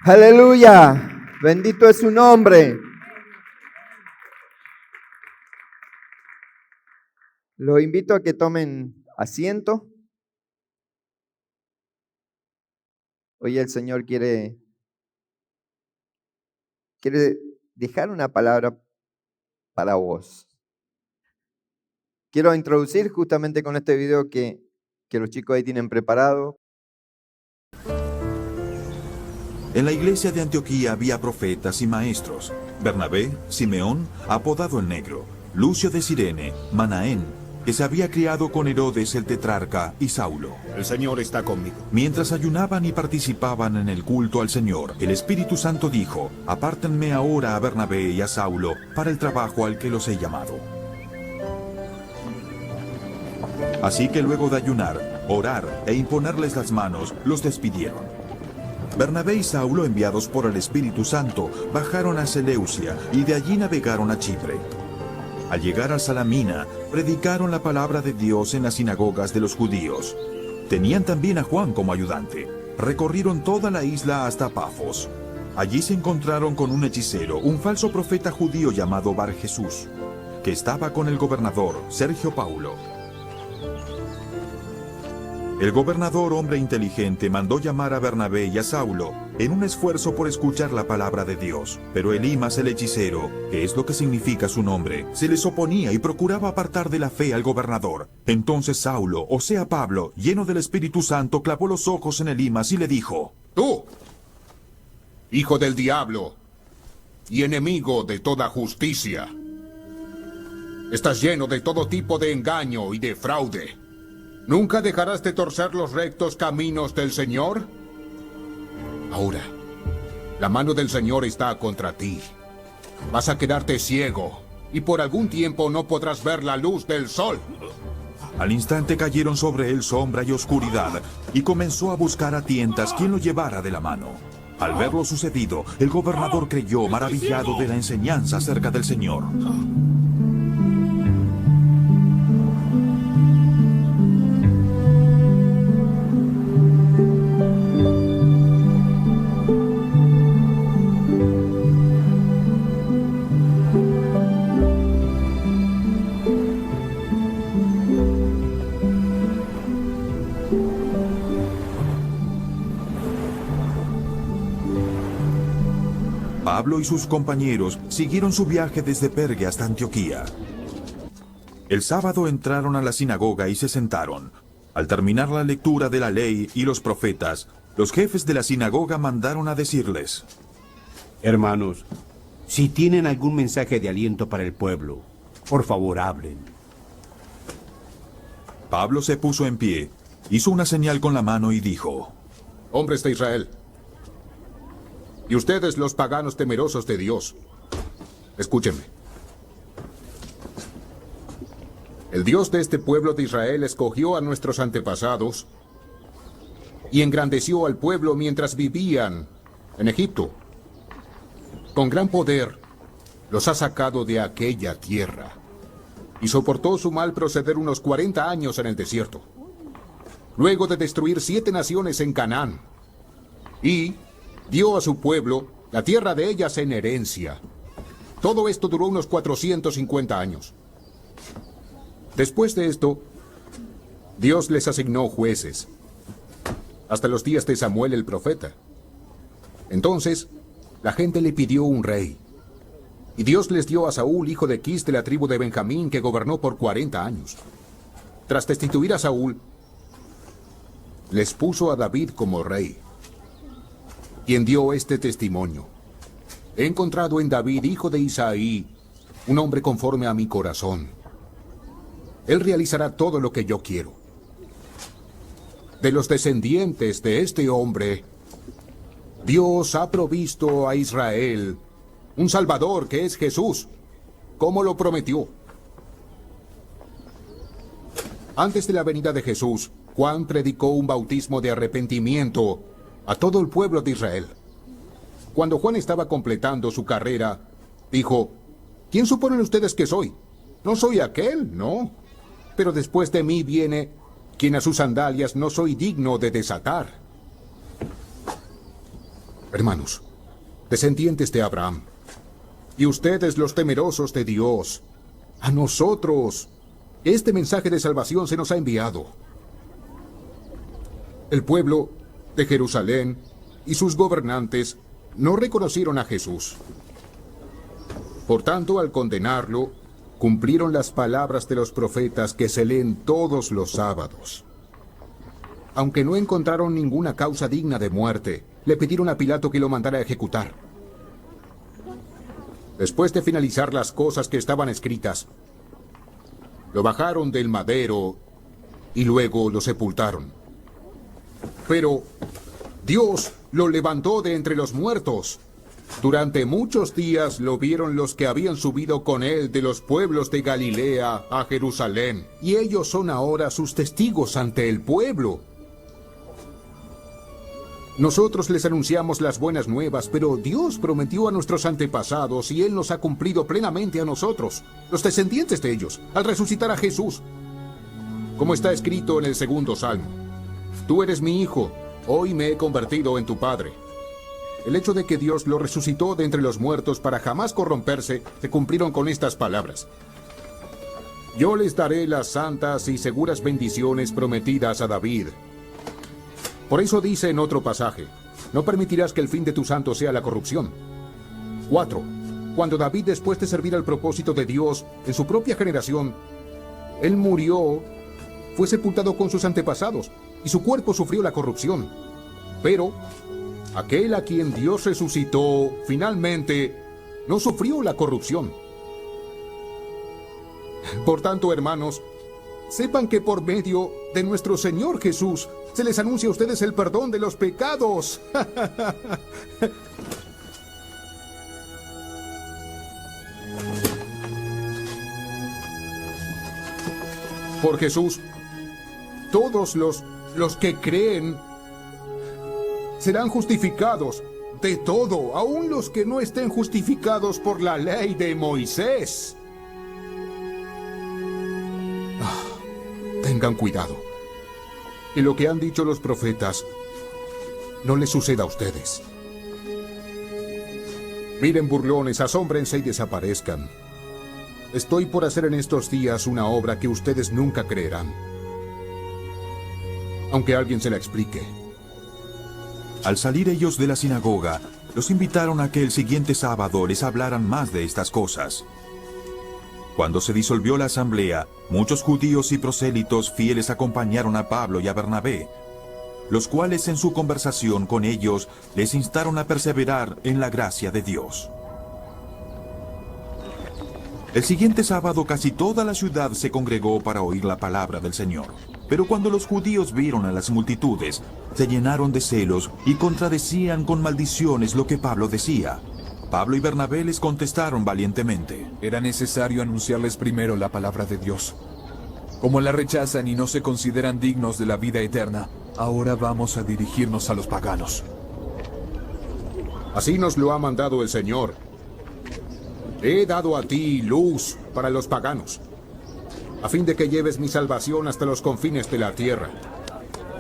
Aleluya, bendito es su nombre. Los invito a que tomen asiento. Hoy el Señor quiere dejar una palabra para vos. Quiero introducir justamente con este video que los chicos ahí tienen preparado. En la iglesia de Antioquía había profetas y maestros: Bernabé, Simeón, apodado el Negro, Lucio de Cirene, Manaén, que se había criado con Herodes el tetrarca, y Saulo. El Señor está conmigo. Mientras ayunaban y participaban en el culto al Señor, el Espíritu Santo dijo: apártenme ahora a Bernabé y a Saulo para el trabajo al que los he llamado. Así que luego de ayunar, orar e imponerles las manos, los despidieron. Bernabé y Saulo, enviados por el Espíritu Santo, bajaron a Seleucia y de allí navegaron a Chipre. Al llegar a Salamina, predicaron la palabra de Dios en las sinagogas de los judíos. Tenían también a Juan como ayudante. Recorrieron toda la isla hasta Pafos. Allí se encontraron con un hechicero, un falso profeta judío llamado Bar Jesús, que estaba con el gobernador, Sergio Paulo. El gobernador, hombre inteligente, mandó llamar a Bernabé y a Saulo en un esfuerzo por escuchar la palabra de Dios. Pero Elimas, el hechicero, que es lo que significa su nombre, se les oponía y procuraba apartar de la fe al gobernador. Entonces Saulo, o sea Pablo, lleno del Espíritu Santo, clavó los ojos en Elimas y le dijo: Tú, hijo del diablo y enemigo de toda justicia, estás lleno de todo tipo de engaño y de fraude. ¿Nunca dejarás de torcer los rectos caminos del Señor? Ahora, la mano del Señor está contra ti. Vas a quedarte ciego y por algún tiempo no podrás ver la luz del sol. Al instante cayeron sobre él sombra y oscuridad, y comenzó a buscar a tientas quien lo llevara de la mano. Al ver lo sucedido, el gobernador creyó, maravillado de la enseñanza acerca del Señor. Pablo y sus compañeros siguieron su viaje desde Perge hasta Antioquía. El sábado entraron a la sinagoga y se sentaron. Al terminar la lectura de la ley y los profetas, los jefes de la sinagoga mandaron a decirles: Hermanos, si tienen algún mensaje de aliento para el pueblo, por favor hablen. Pablo se puso en pie, hizo una señal con la mano y dijo: Hombres de Israel, y ustedes los paganos temerosos de Dios, escúchenme. El Dios de este pueblo de Israel escogió a nuestros antepasados y engrandeció al pueblo mientras vivían en Egipto. Con gran poder los ha sacado de aquella tierra y soportó su mal proceder unos 40 años en el desierto, luego de destruir 7 naciones en Canaán, y dio a su pueblo la tierra de ellas en herencia. Todo esto duró unos 450 años. Después de esto, Dios les asignó jueces, hasta los días de Samuel el profeta. Entonces, la gente le pidió un rey, y Dios les dio a Saúl, hijo de Quis, de la tribu de Benjamín, que gobernó por 40 años. Tras destituir a Saúl, les puso a David como rey, quien dio este testimonio: he encontrado en David, hijo de Isaí, un hombre conforme a mi corazón. Él realizará todo lo que yo quiero. De los descendientes de este hombre, Dios ha provisto a Israel un Salvador, que es Jesús, como lo prometió. Antes de la venida de Jesús, Juan predicó un bautismo de arrepentimiento a todo el pueblo de Israel. Cuando Juan estaba completando su carrera, dijo: ¿quién suponen ustedes que soy? No soy aquel, no. Pero después de mí viene quien a sus sandalias no soy digno de desatar. Hermanos, descendientes de Abraham, y ustedes los temerosos de Dios, a nosotros este mensaje de salvación se nos ha enviado. El pueblo de Jerusalén y sus gobernantes no reconocieron a Jesús. Por tanto, al condenarlo, cumplieron las palabras de los profetas que se leen todos los sábados. Aunque no encontraron ninguna causa digna de muerte, le pidieron a Pilato que lo mandara a ejecutar. Después de finalizar las cosas que estaban escritas, lo bajaron del madero y luego lo sepultaron. Pero Dios lo levantó de entre los muertos. Durante muchos días lo vieron los que habían subido con él de los pueblos de Galilea a Jerusalén, y ellos son ahora sus testigos ante el pueblo. Nosotros les anunciamos las buenas nuevas, pero Dios prometió a nuestros antepasados y Él nos ha cumplido plenamente a nosotros, los descendientes de ellos, al resucitar a Jesús. Como está escrito en el 2º Salmo: Tú eres mi hijo, hoy me he convertido en tu padre. El hecho de que Dios lo resucitó de entre los muertos para jamás corromperse, se cumplieron con estas palabras: Yo les daré las santas y seguras bendiciones prometidas a David. Por eso dice en otro pasaje: No permitirás que el fin de tu santo sea la corrupción. 4. Cuando David, después de servir al propósito de Dios en su propia generación, él murió, fue sepultado con sus antepasados, y su cuerpo sufrió la corrupción. Pero aquel a quien Dios resucitó, finalmente, no sufrió la corrupción. Por tanto, hermanos, sepan que por medio de nuestro Señor Jesús se les anuncia a ustedes el perdón de los pecados. Por Jesús, todos los que creen serán justificados de todo, aun los que no estén justificados por la ley de Moisés. Tengan cuidado, que lo que han dicho los profetas no les suceda a ustedes. Miren, burlones, asómbrense y desaparezcan. Estoy por hacer en estos días una obra que ustedes nunca creerán, aunque alguien se la explique. Al salir ellos de la sinagoga, los invitaron a que el siguiente sábado les hablaran más de estas cosas. Cuando se disolvió la asamblea, muchos judíos y prosélitos fieles acompañaron a Pablo y a Bernabé, los cuales en su conversación con ellos les instaron a perseverar en la gracia de Dios. El siguiente sábado casi toda la ciudad se congregó para oír la palabra del Señor. Pero cuando los judíos vieron a las multitudes, se llenaron de celos y contradecían con maldiciones lo que Pablo decía. Pablo y Bernabé les contestaron valientemente: Era necesario anunciarles primero la palabra de Dios. Como la rechazan y no se consideran dignos de la vida eterna, ahora vamos a dirigirnos a los paganos. Así nos lo ha mandado el Señor. He dado a ti luz para los paganos, a fin de que lleves mi salvación hasta los confines de la tierra.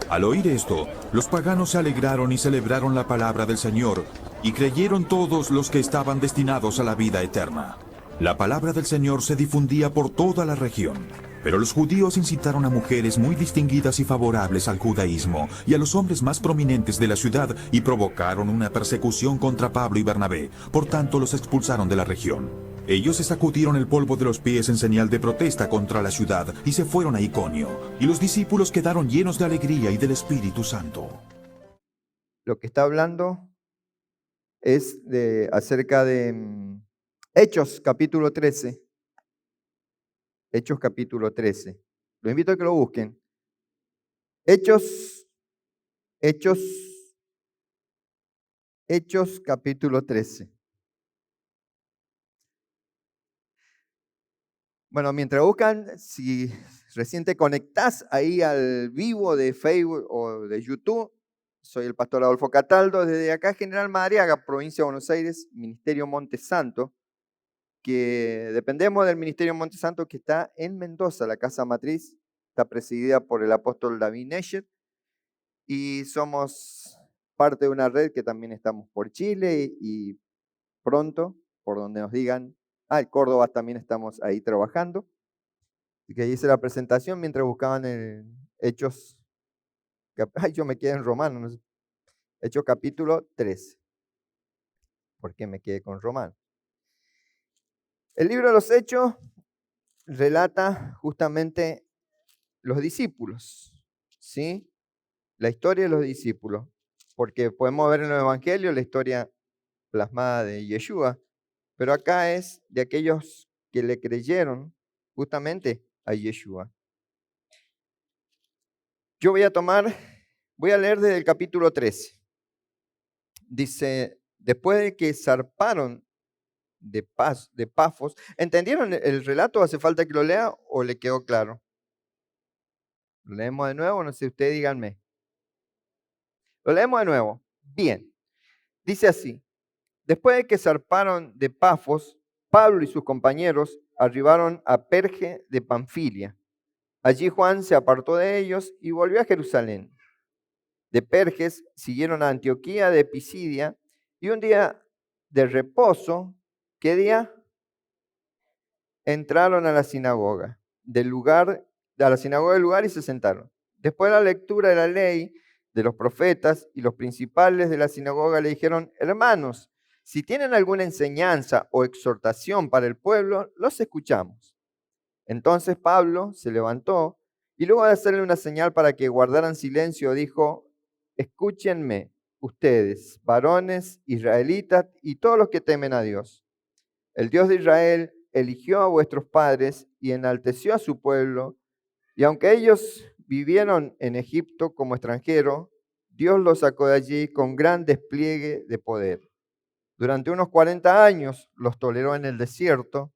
Al oír esto, los paganos se alegraron y celebraron la palabra del Señor, y creyeron todos los que estaban destinados a la vida eterna. La palabra del Señor se difundía por toda la región, pero los judíos incitaron a mujeres muy distinguidas y favorables al judaísmo y a los hombres más prominentes de la ciudad y provocaron una persecución contra Pablo y Bernabé. Por tanto, los expulsaron de la región. Ellos se sacudieron el polvo de los pies en señal de protesta contra la ciudad y se fueron a Iconio, y los discípulos quedaron llenos de alegría y del Espíritu Santo. Lo que está hablando es acerca de Hechos capítulo 13. Hechos capítulo 13. Los invito a que lo busquen. Hechos capítulo 13. Bueno, mientras buscan, si recién te conectás ahí al vivo de Facebook o de YouTube, soy el pastor Adolfo Cataldo, desde acá General Madariaga, provincia de Buenos Aires, Ministerio Monte Santo, que dependemos del Ministerio Monte Santo que está en Mendoza, la casa matriz, está presidida por el apóstol David Nesher, y somos parte de una red que también estamos por Chile y pronto, por donde nos digan, en Córdoba también estamos ahí trabajando. Y que ahí hice la presentación mientras buscaban en Hechos, yo me quedé en Romanos, no sé, Hechos capítulo 3. ¿Por qué me quedé con Romanos? El libro de los Hechos relata justamente los discípulos, ¿sí? La historia de los discípulos, porque podemos ver en los evangelios la historia plasmada de Yeshua, pero acá es de aquellos que le creyeron justamente a Yeshua. Yo voy a leer desde el capítulo 13. Dice, después de que zarparon de Pafos, ¿entendieron el relato? ¿Hace falta que lo lea o le quedó claro? ¿Lo leemos de nuevo? No sé, ustedes díganme. Lo leemos de nuevo. Bien. Dice así. Después de que zarparon de Pafos, Pablo y sus compañeros arribaron a Perge de Panfilia. Allí Juan se apartó de ellos y volvió a Jerusalén. De Perges siguieron a Antioquía de Pisidia y un día de reposo, ¿qué día? Entraron a la sinagoga del lugar y se sentaron. Después de la lectura de la ley, de los profetas y los principales de la sinagoga le dijeron, hermanos, si tienen alguna enseñanza o exhortación para el pueblo, los escuchamos. Entonces Pablo se levantó y luego de hacerle una señal para que guardaran silencio, dijo, escúchenme ustedes, varones, israelitas y todos los que temen a Dios. El Dios de Israel eligió a vuestros padres y enalteció a su pueblo, y aunque ellos vivieron en Egipto como extranjeros, Dios los sacó de allí con gran despliegue de poder. Durante unos 40 años los toleró en el desierto,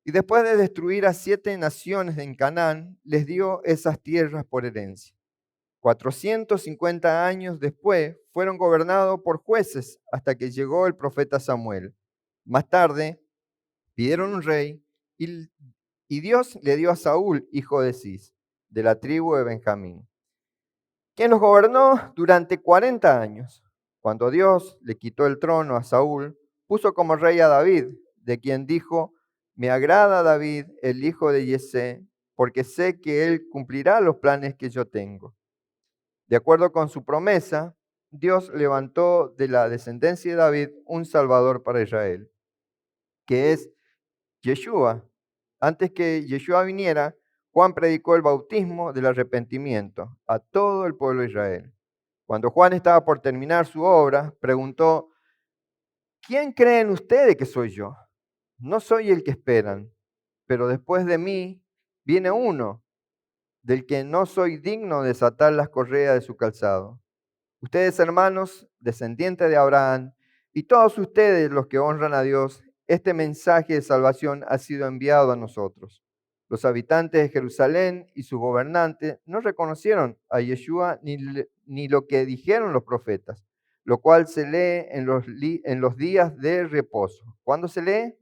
y después de destruir a 7 naciones en Canaán, les dio esas tierras por herencia. 450 años después fueron gobernados por jueces hasta que llegó el profeta Samuel. Más tarde pidieron un rey y Dios le dio a Saúl, hijo de Cis, de la tribu de Benjamín, quien los gobernó durante 40 años. Cuando Dios le quitó el trono a Saúl, puso como rey a David, de quien dijo, me agrada David, el hijo de Yesé, porque sé que él cumplirá los planes que yo tengo. De acuerdo con su promesa, Dios levantó de la descendencia de David un Salvador para Israel, que es Yeshua. Antes que Yeshua viniera, Juan predicó el bautismo del arrepentimiento a todo el pueblo de Israel. Cuando Juan estaba por terminar su obra, preguntó, ¿quién creen ustedes que soy yo? No soy el que esperan, pero después de mí viene uno del que no soy digno de desatar las correas de su calzado. Ustedes, hermanos, descendientes de Abraham, y todos ustedes los que honran a Dios, este mensaje de salvación ha sido enviado a nosotros. Los habitantes de Jerusalén y sus gobernantes no reconocieron a Yeshua ni lo que dijeron los profetas, lo cual se lee en los días de reposo. ¿Cuándo se lee?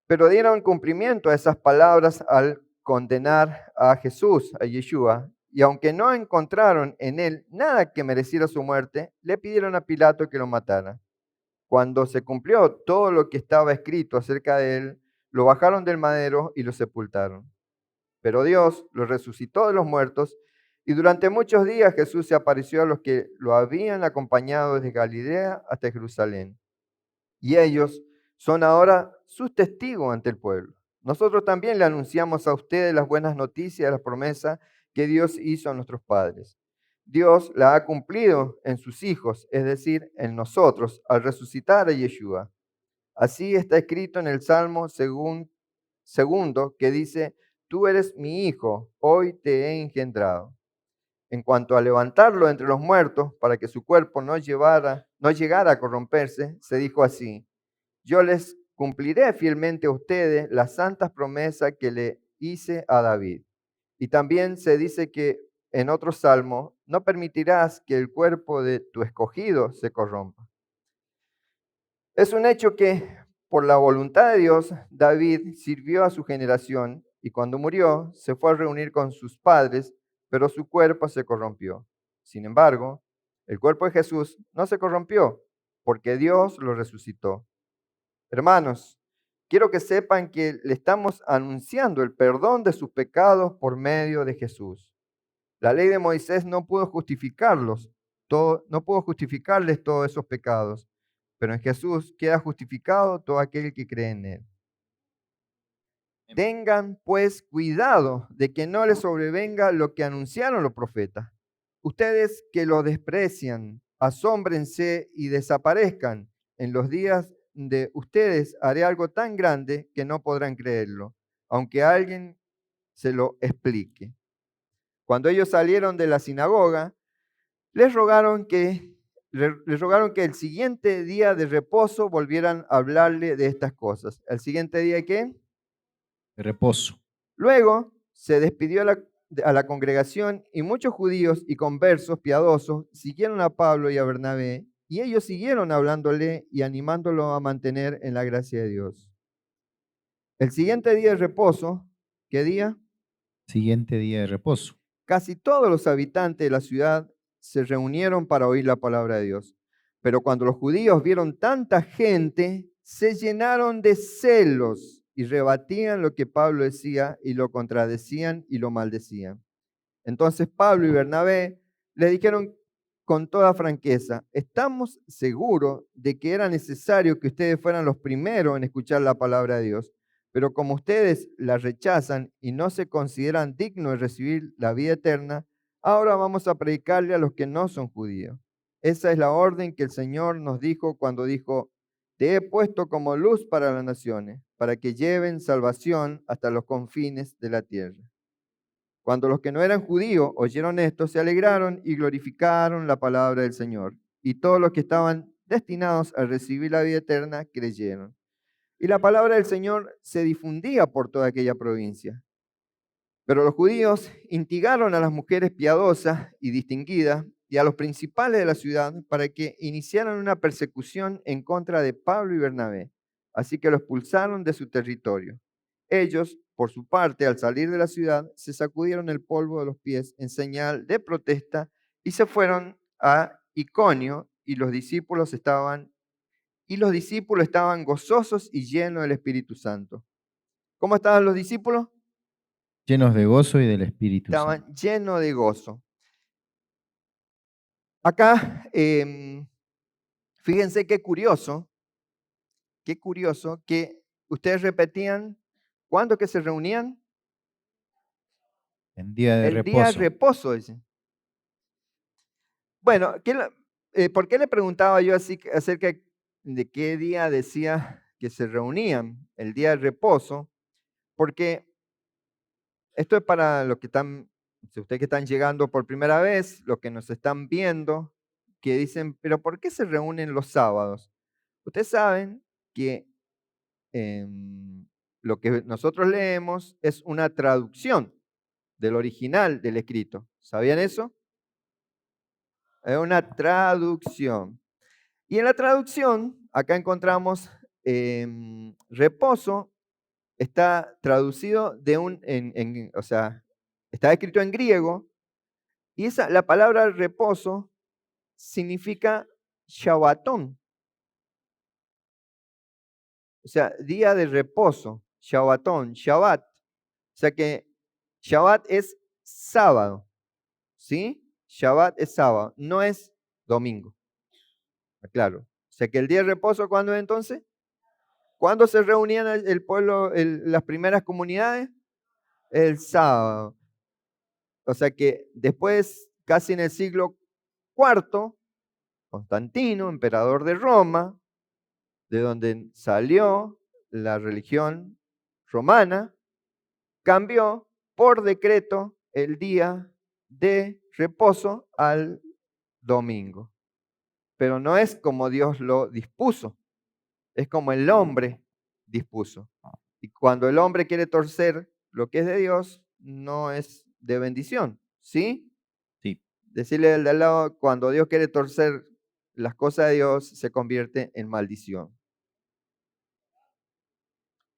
Pero dieron cumplimiento a esas palabras al condenar a Jesús, a Yeshua, y aunque no encontraron en él nada que mereciera su muerte, le pidieron a Pilato que lo matara. Cuando se cumplió todo lo que estaba escrito acerca de él, lo bajaron del madero y lo sepultaron. Pero Dios lo resucitó de los muertos, y durante muchos días Jesús se apareció a los que lo habían acompañado desde Galilea hasta Jerusalén. Y ellos son ahora sus testigos ante el pueblo. Nosotros también le anunciamos a ustedes las buenas noticias, las promesas que Dios hizo a nuestros padres. Dios la ha cumplido en sus hijos, es decir, en nosotros, al resucitar a Yeshua. Así está escrito en el Salmo segundo, que dice, tú eres mi hijo, hoy te he engendrado. En cuanto a levantarlo entre los muertos, para que su cuerpo no llegara a corromperse, se dijo así, yo les cumpliré fielmente a ustedes las santas promesas que le hice a David. Y también se dice que en otro salmo, no permitirás que el cuerpo de tu escogido se corrompa. Es un hecho que por la voluntad de Dios, David sirvió a su generación y cuando murió se fue a reunir con sus padres, pero su cuerpo se corrompió. Sin embargo, el cuerpo de Jesús no se corrompió porque Dios lo resucitó. Hermanos, quiero que sepan que le estamos anunciando el perdón de sus pecados por medio de Jesús. La ley de Moisés no pudo no pudo justificarles todos esos pecados, pero en Jesús queda justificado todo aquel que cree en él. Tengan pues cuidado de que no les sobrevenga lo que anunciaron los profetas. Ustedes que lo desprecian, asómbrense y desaparezcan. En los días de ustedes haré algo tan grande que no podrán creerlo, aunque alguien se lo explique. Cuando ellos salieron de la sinagoga, les rogaron que el siguiente día de reposo volvieran a hablarle de estas cosas. ¿El siguiente día qué? De reposo. Luego se despidió a la congregación y muchos judíos y conversos piadosos siguieron a Pablo y a Bernabé y ellos siguieron hablándole y animándolo a mantener en la gracia de Dios. El siguiente día de reposo, ¿qué día? Siguiente día de reposo. Casi todos los habitantes de la ciudad se reunieron para oír la palabra de Dios. Pero cuando los judíos vieron tanta gente, se llenaron de celos y rebatían lo que Pablo decía y lo contradecían y lo maldecían. Entonces Pablo y Bernabé le dijeron con toda franqueza: estamos seguros de que era necesario que ustedes fueran los primeros en escuchar la palabra de Dios, pero como ustedes la rechazan y no se consideran dignos de recibir la vida eterna, ahora vamos a predicarle a los que no son judíos. Esa es la orden que el Señor nos dijo cuando dijo: te he puesto como luz para las naciones, para que lleven salvación hasta los confines de la tierra. Cuando los que no eran judíos oyeron esto, se alegraron y glorificaron la palabra del Señor. Y todos los que estaban destinados a recibir la vida eterna creyeron. Y la palabra del Señor se difundía por toda aquella provincia. Pero los judíos instigaron a las mujeres piadosas y distinguidas y a los principales de la ciudad para que iniciaran una persecución en contra de Pablo y Bernabé. Así que los expulsaron de su territorio. Ellos, por su parte, al salir de la ciudad, se sacudieron el polvo de los pies en señal de protesta y se fueron a Iconio y los discípulos estaban gozosos y llenos del Espíritu Santo. ¿Cómo estaban los discípulos? Llenos de gozo y del Espíritu Santo. Estaban llenos de gozo. Acá, fíjense qué curioso que ustedes repetían, ¿cuándo que se reunían? En día de El reposo. día de reposo, dicen. Bueno, ¿por qué le preguntaba yo así acerca de qué día decía que se reunían? El día de reposo, porque esto es para los que están, si ustedes que están llegando por primera vez, los que nos están viendo, que dicen, pero ¿por qué se reúnen los sábados? Ustedes saben que lo que nosotros leemos es una traducción del original del escrito. ¿Sabían eso? Es una traducción. Y en la traducción, acá encontramos reposo, está traducido o sea, está escrito en griego, y la palabra reposo significa Shabbatón. O sea, día de reposo, Shabbatón, Shabbat. O sea que Shabbat es sábado, ¿sí? Shabbat es sábado, no es domingo. Claro. O sea que el día de reposo, ¿cuándo es entonces? ¿Cuándo se reunían el pueblo, las primeras comunidades? El sábado. O sea que después, casi en el siglo IV, Constantino, emperador de Roma, de donde salió la religión romana, cambió por decreto el día de reposo al domingo. Pero no es como Dios lo dispuso, es como el hombre dispuso. Y cuando el hombre quiere torcer lo que es de Dios, no es de bendición, ¿sí? Sí. Decirle al de al lado, cuando Dios quiere torcer las cosas de Dios, se convierte en maldición.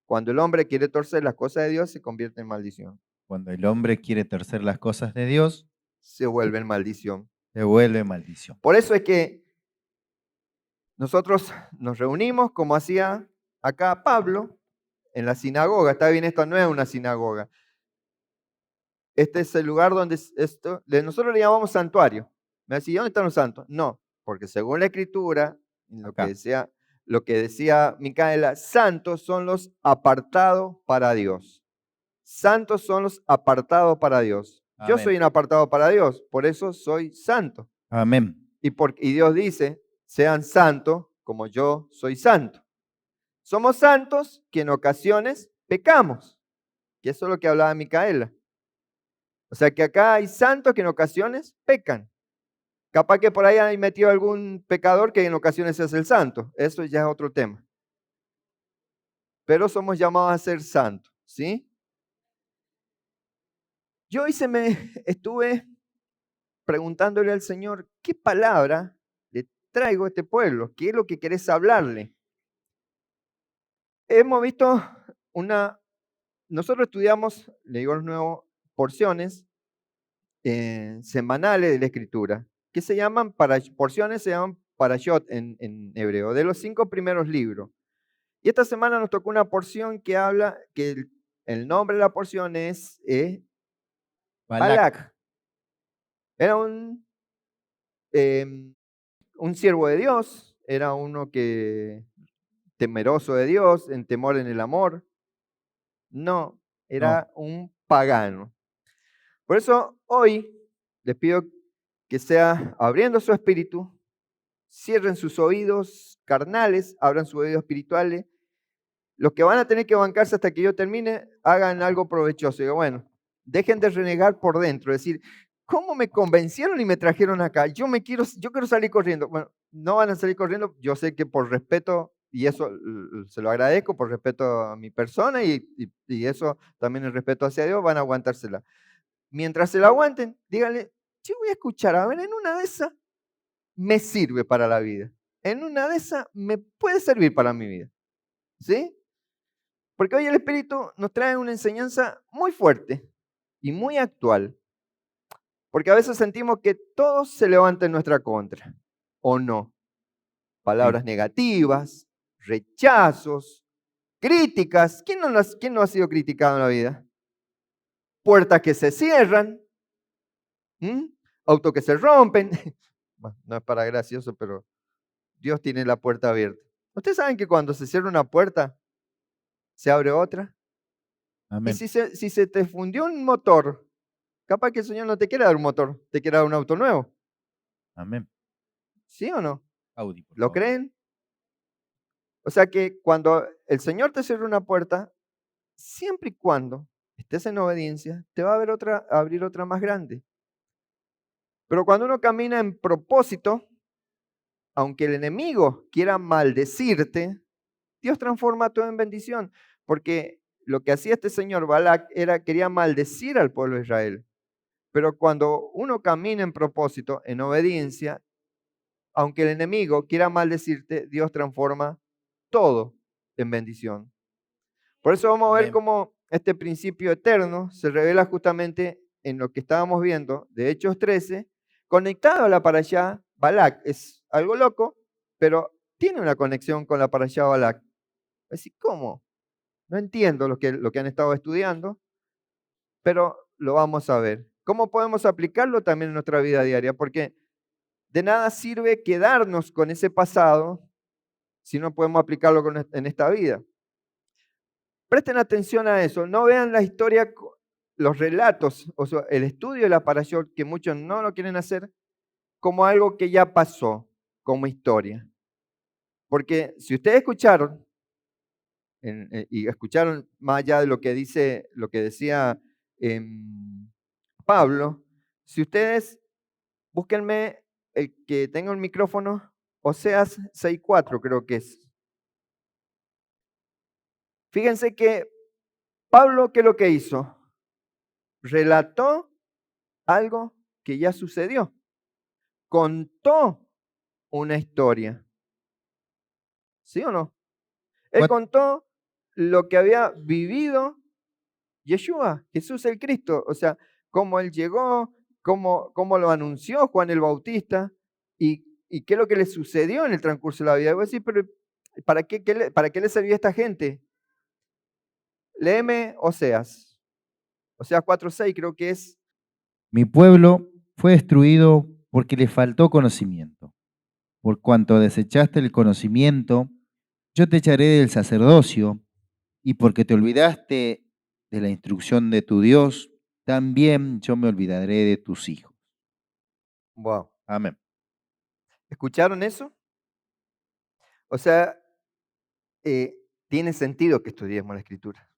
Cuando el hombre quiere torcer las cosas de Dios, se convierte en maldición. Cuando el hombre quiere torcer las cosas de Dios, Se vuelve en maldición. Se vuelve maldición. Por eso es que nosotros nos reunimos como hacía acá Pablo en la sinagoga. Está bien, esto no es una sinagoga. Este es el lugar donde nosotros le llamamos santuario. Me decía, ¿dónde están los santos? No, porque según la Escritura, Acá. lo que decía Micaela, santos son los apartados para Dios. Santos son los apartados para Dios. Yo Amén. soy un apartado para Dios, por eso soy santo. Amén. Y Dios dice, sean santos como yo soy santo. Somos santos que en ocasiones pecamos, que eso es lo que hablaba Micaela. O sea que acá hay santos que en ocasiones pecan. Capaz que por ahí hay metido algún pecador que en ocasiones se hace el santo. Eso ya es otro tema. Pero somos llamados a ser santos, ¿sí? Yo hoy estuve preguntándole al Señor, ¿qué palabra le traigo a este pueblo? ¿Qué es lo que querés hablarle? Hemos visto nosotros estudiamos, le digo nuevas porciones semanales de la Escritura, que se llaman, porciones se llaman parashot en hebreo, de los 5 primeros libros. Y esta semana nos tocó una porción que habla, que el nombre de la porción es Balak. Era un siervo de Dios, era uno que temeroso de Dios, en temor en el amor. No, era un pagano. Por eso hoy les pido que sea abriendo su espíritu, cierren sus oídos carnales, abran sus oídos espirituales. Los que van a tener que bancarse hasta que yo termine, hagan algo provechoso. Digo, bueno, dejen de renegar por dentro, decir, ¿cómo me convencieron y me trajeron acá? Yo quiero salir corriendo. Bueno, no van a salir corriendo, yo sé que por respeto, y eso se lo agradezco, por respeto a mi persona y eso también el respeto hacia Dios, van a aguantársela. Mientras se la aguanten, díganle, yo voy a escuchar, a ver, en una de esas me sirve para la vida. En una de esas me puede servir para mi vida. ¿Sí? Porque hoy el Espíritu nos trae una enseñanza muy fuerte y muy actual. Porque a veces sentimos que todo se levanta en nuestra contra, ¿o no? Palabras negativas, rechazos, críticas. ¿Quién no ha sido criticado en la vida? Puertas que se cierran, autos que se rompen. Bueno, no es para gracioso, pero Dios tiene la puerta abierta. ¿Ustedes saben que cuando se cierra una puerta, se abre otra? Amén. Y si se te fundió un motor, capaz que el Señor no te quiere dar un motor, te quiere dar un auto nuevo. Amén. ¿Sí o no? Audi, por ¿Lo favor. creen? O sea que cuando el Señor te cierra una puerta, siempre y cuando estés en obediencia, te va a abrir otra más grande. Pero cuando uno camina en propósito, aunque el enemigo quiera maldecirte, Dios transforma todo en bendición. Porque lo que hacía este señor Balak quería maldecir al pueblo de Israel. Pero cuando uno camina en propósito, en obediencia, aunque el enemigo quiera maldecirte, Dios transforma todo en bendición. Por eso vamos a ver Amén. cómo este principio eterno se revela justamente en lo que estábamos viendo de Hechos 13, conectado a la parashá Balak. Es algo loco, pero tiene una conexión con la parashá Balak. Así, ¿cómo? No entiendo lo que han estado estudiando, pero lo vamos a ver. ¿Cómo podemos aplicarlo también en nuestra vida diaria? Porque de nada sirve quedarnos con ese pasado si no podemos aplicarlo en esta vida. Presten atención a eso, no vean la historia, los relatos, o sea, el estudio de la parashot, que muchos no lo quieren hacer, como algo que ya pasó, como historia. Porque si ustedes escucharon, y escucharon más allá de lo que decía Pablo, si ustedes, búsquenme el que tenga un micrófono, Oseas 6:4 creo que es. Fíjense que Pablo, ¿qué es lo que hizo? Relató algo que ya sucedió. Contó una historia. ¿Sí o no? Él contó lo que había vivido Yeshua, Jesús el Cristo. O sea, cómo él llegó, cómo lo anunció Juan el Bautista y qué es lo que le sucedió en el transcurso de la vida. Y voy a decir, pero ¿para qué le servía a esta gente? Léeme Oseas 4:6 creo que es. Mi pueblo fue destruido porque le faltó conocimiento. Por cuanto desechaste el conocimiento, yo te echaré del sacerdocio, y porque te olvidaste de la instrucción de tu Dios, también yo me olvidaré de tus hijos. Wow. Amén. ¿Escucharon eso? O sea, tiene sentido que estudiemos la Escritura.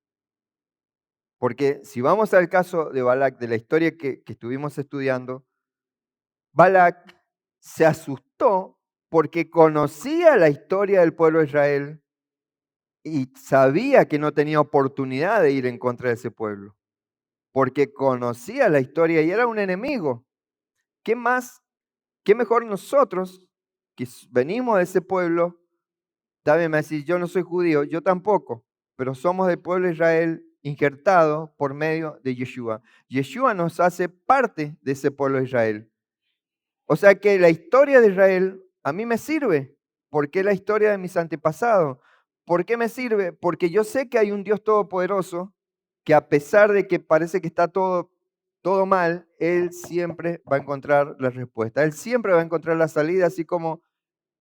Porque si vamos al caso de Balac, de la historia que estuvimos estudiando, Balac se asustó porque conocía la historia del pueblo de Israel y sabía que no tenía oportunidad de ir en contra de ese pueblo, porque conocía la historia y era un enemigo. ¿Qué más? ¿Qué mejor nosotros que venimos de ese pueblo? También me decís, yo no soy judío, yo tampoco, pero somos del pueblo de Israel injertado por medio de Yeshua. Yeshua nos hace parte de ese pueblo de Israel. O sea que la historia de Israel a mí me sirve, porque es la historia de mis antepasados. ¿Por qué me sirve? Porque yo sé que hay un Dios todopoderoso que a pesar de que parece que está todo mal, Él siempre va a encontrar la respuesta. Él siempre va a encontrar la salida, así como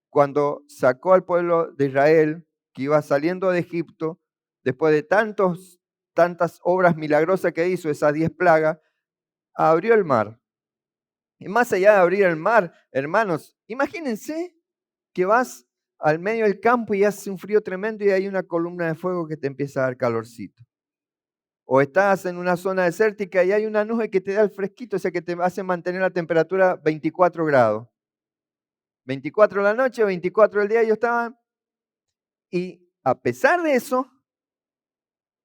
cuando sacó al pueblo de Israel, que iba saliendo de Egipto, después de tantas obras milagrosas que hizo, esas 10 plagas, abrió el mar. Y más allá de abrir el mar, hermanos, imagínense que vas al medio del campo y hace un frío tremendo y hay una columna de fuego que te empieza a dar calorcito. O estás en una zona desértica y hay una nube que te da el fresquito, o sea que te hace mantener la temperatura 24 grados. 24 de la noche, 24 del día ellos estaban. Y a pesar de eso,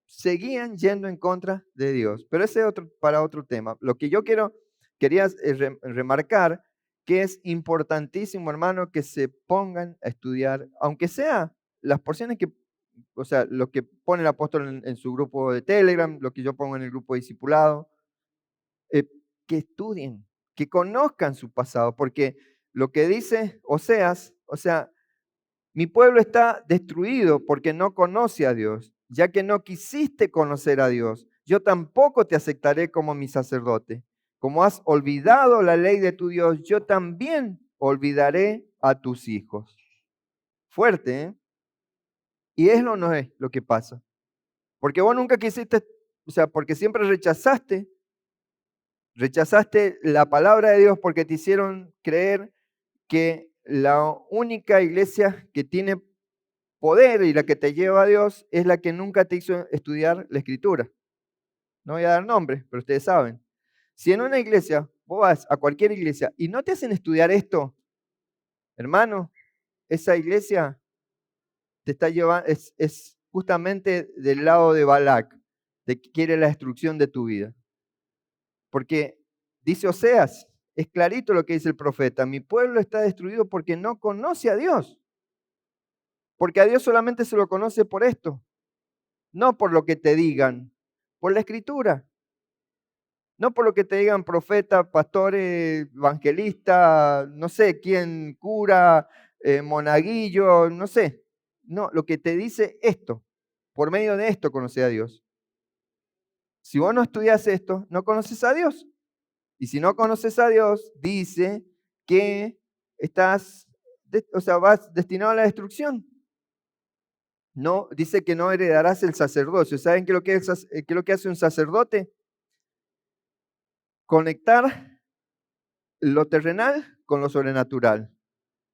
seguían yendo en contra de Dios. Pero ese es para otro tema. Lo que yo quería remarcar que es importantísimo, hermano, que se pongan a estudiar, aunque sea las porciones o sea, lo que pone el apóstol en su grupo de Telegram, lo que yo pongo en el grupo de discipulado, que estudien, que conozcan su pasado, porque lo que dice Oseas, o sea, mi pueblo está destruido porque no conoce a Dios, ya que no quisiste conocer a Dios. Yo tampoco te aceptaré como mi sacerdote. Como has olvidado la ley de tu Dios, yo también olvidaré a tus hijos. Fuerte, ¿eh? Y eso no es lo que pasa. Porque vos nunca quisiste, o sea, porque siempre rechazaste la palabra de Dios porque te hicieron creer que la única iglesia que tiene poder y la que te lleva a Dios es la que nunca te hizo estudiar la Escritura. No voy a dar nombres, pero ustedes saben. Si en una iglesia, vos vas a cualquier iglesia y no te hacen estudiar esto, hermano, esa iglesia te está llevando, es justamente del lado de Balac, de que quiere la destrucción de tu vida. Porque dice Oseas, es clarito lo que dice el profeta, mi pueblo está destruido porque no conoce a Dios. Porque a Dios solamente se lo conoce por esto, no por lo que te digan, por la Escritura. No por lo que te digan profeta, pastor, evangelista, no sé quién, cura, monaguillo, no sé. No, lo que te dice esto, por medio de esto conoce a Dios. Si vos no estudias esto, no conoces a Dios. Y si no conoces a Dios, dice que vas destinado a la destrucción. No, dice que no heredarás el sacerdocio. ¿Saben qué es lo que hace un sacerdote? Conectar lo terrenal con lo sobrenatural.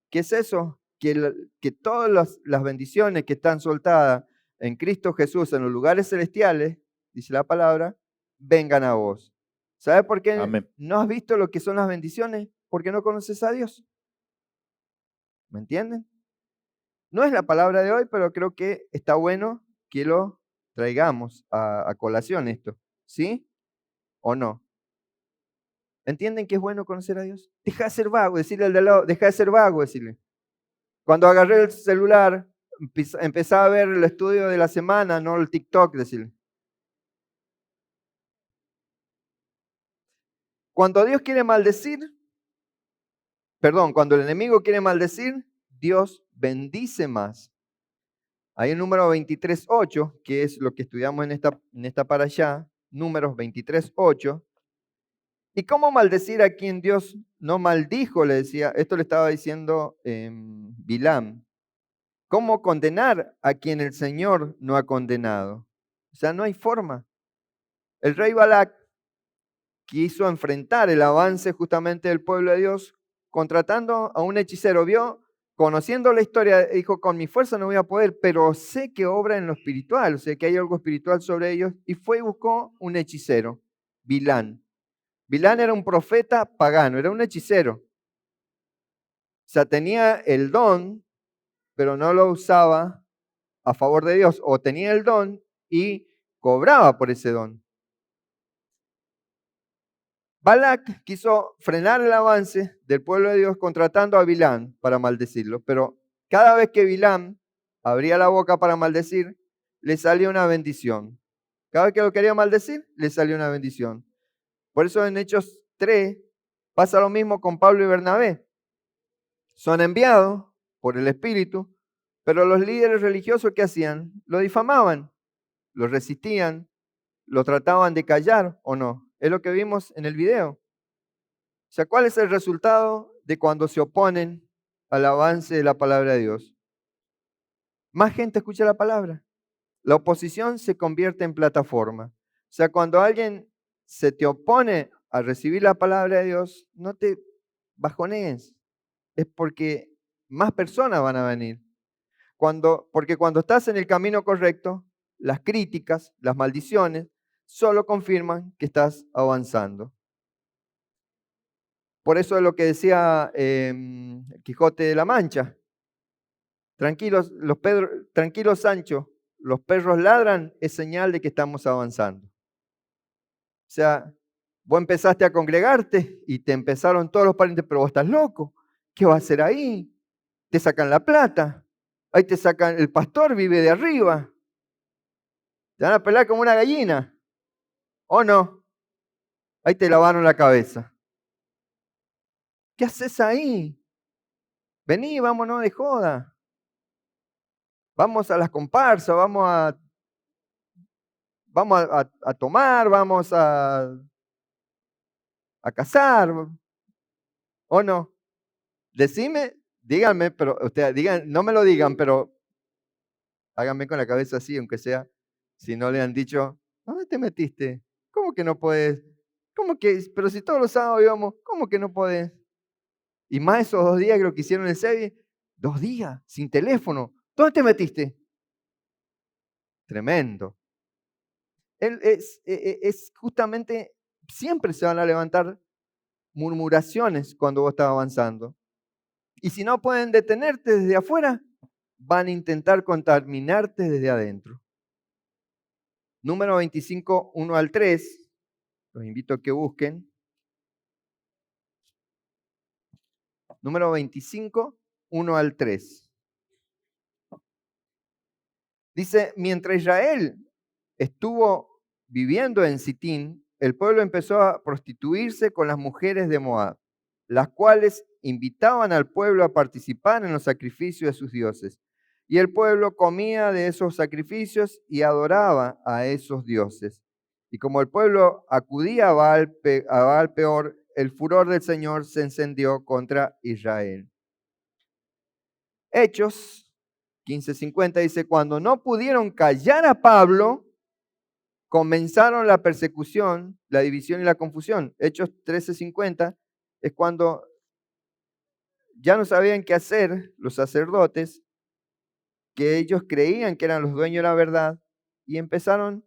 ¿Qué es eso? Que todas las bendiciones que están soltadas en Cristo Jesús en los lugares celestiales, dice la palabra, vengan a vos. ¿Sabes por qué Amén. no has visto lo que son las bendiciones? Porque no conoces a Dios. ¿Me entienden? No es la palabra de hoy, pero creo que está bueno que lo traigamos a colación esto. ¿Sí? ¿O no? ¿Entienden que es bueno conocer a Dios? Deja de ser vago, decirle al de al lado, deja de ser vago, decirle. Cuando agarré el celular, empezaba a ver el estudio de la semana, no el TikTok, decirle. Cuando Dios quiere maldecir, cuando el enemigo quiere maldecir, Dios bendice más. Hay un número 23:8, que es lo que estudiamos en esta parashá, números 23:8. ¿Y cómo maldecir a quien Dios no maldijo? Le decía, esto le estaba diciendo Bilam. ¿Cómo condenar a quien el Señor no ha condenado? O sea, no hay forma. El rey Balac quiso enfrentar el avance justamente del pueblo de Dios contratando a un hechicero. Vio, conociendo la historia, dijo, con mi fuerza no voy a poder, pero sé que obra en lo espiritual, sé que hay algo espiritual sobre ellos, y fue y buscó un hechicero, Bilán. Bilán era un profeta pagano, era un hechicero. O sea, tenía el don, pero no lo usaba a favor de Dios, o tenía el don y cobraba por ese don. Balac quiso frenar el avance del pueblo de Dios contratando a Bilán para maldecirlo, pero cada vez que Bilán abría la boca para maldecir, le salía una bendición. Cada vez que lo quería maldecir, le salía una bendición. Por eso en Hechos 3 pasa lo mismo con Pablo y Bernabé. Son enviados por el Espíritu, pero los líderes religiosos, ¿qué hacían? Lo difamaban, lo resistían, lo trataban de callar o no. Es lo que vimos en el video. O sea, ¿cuál es el resultado de cuando se oponen al avance de la palabra de Dios? Más gente escucha la palabra. La oposición se convierte en plataforma. O sea, cuando alguien se te opone a recibir la palabra de Dios, no te bajonees. Es porque más personas van a venir. Porque cuando estás en el camino correcto, las críticas, las maldiciones, solo confirman que estás avanzando. Por eso es lo que decía Quijote de la Mancha. Tranquilos, tranquilos Sancho, los perros ladran, es señal de que estamos avanzando. O sea, vos empezaste a congregarte y te empezaron todos los parientes, pero vos estás loco. ¿Qué va a hacer ahí? Te sacan la plata. Ahí te sacan, el pastor vive de arriba. Te van a pelar como una gallina. ¿O no? Ahí te lavaron la cabeza. ¿Qué haces ahí? Vení, vámonos de joda. Vamos a las comparsas, vamos a tomar, vamos a cazar. ¿O no? Decime, díganme, pero ustedes digan, no me lo digan, pero háganme con la cabeza así, aunque sea, si no le han dicho, ¿dónde te metiste? ¿Cómo que no puedes? ¿Cómo que? Pero si todos los sábados íbamos, ¿cómo que no podés? Y más esos 2 días que lo que hicieron en Sevi, 2 días, sin teléfono. ¿Dónde te metiste? Tremendo. Él es justamente, siempre se van a levantar murmuraciones cuando vos estás avanzando. Y si no pueden detenerte desde afuera, van a intentar contaminarte desde adentro. Número 25, 1 al 3. Los invito a que busquen. Número 25, 1 al 3. Dice, mientras Israel estuvo viviendo en Sitín, el pueblo empezó a prostituirse con las mujeres de Moab, las cuales invitaban al pueblo a participar en los sacrificios de sus dioses. Y el pueblo comía de esos sacrificios y adoraba a esos dioses. Y como el pueblo acudía a Baal Peor, el furor del Señor se encendió contra Israel. Hechos 15:50 dice, cuando no pudieron callar a Pablo, comenzaron la persecución, la división y la confusión. Hechos 13:50 es cuando ya no sabían qué hacer los sacerdotes, que ellos creían que eran los dueños de la verdad, y empezaron,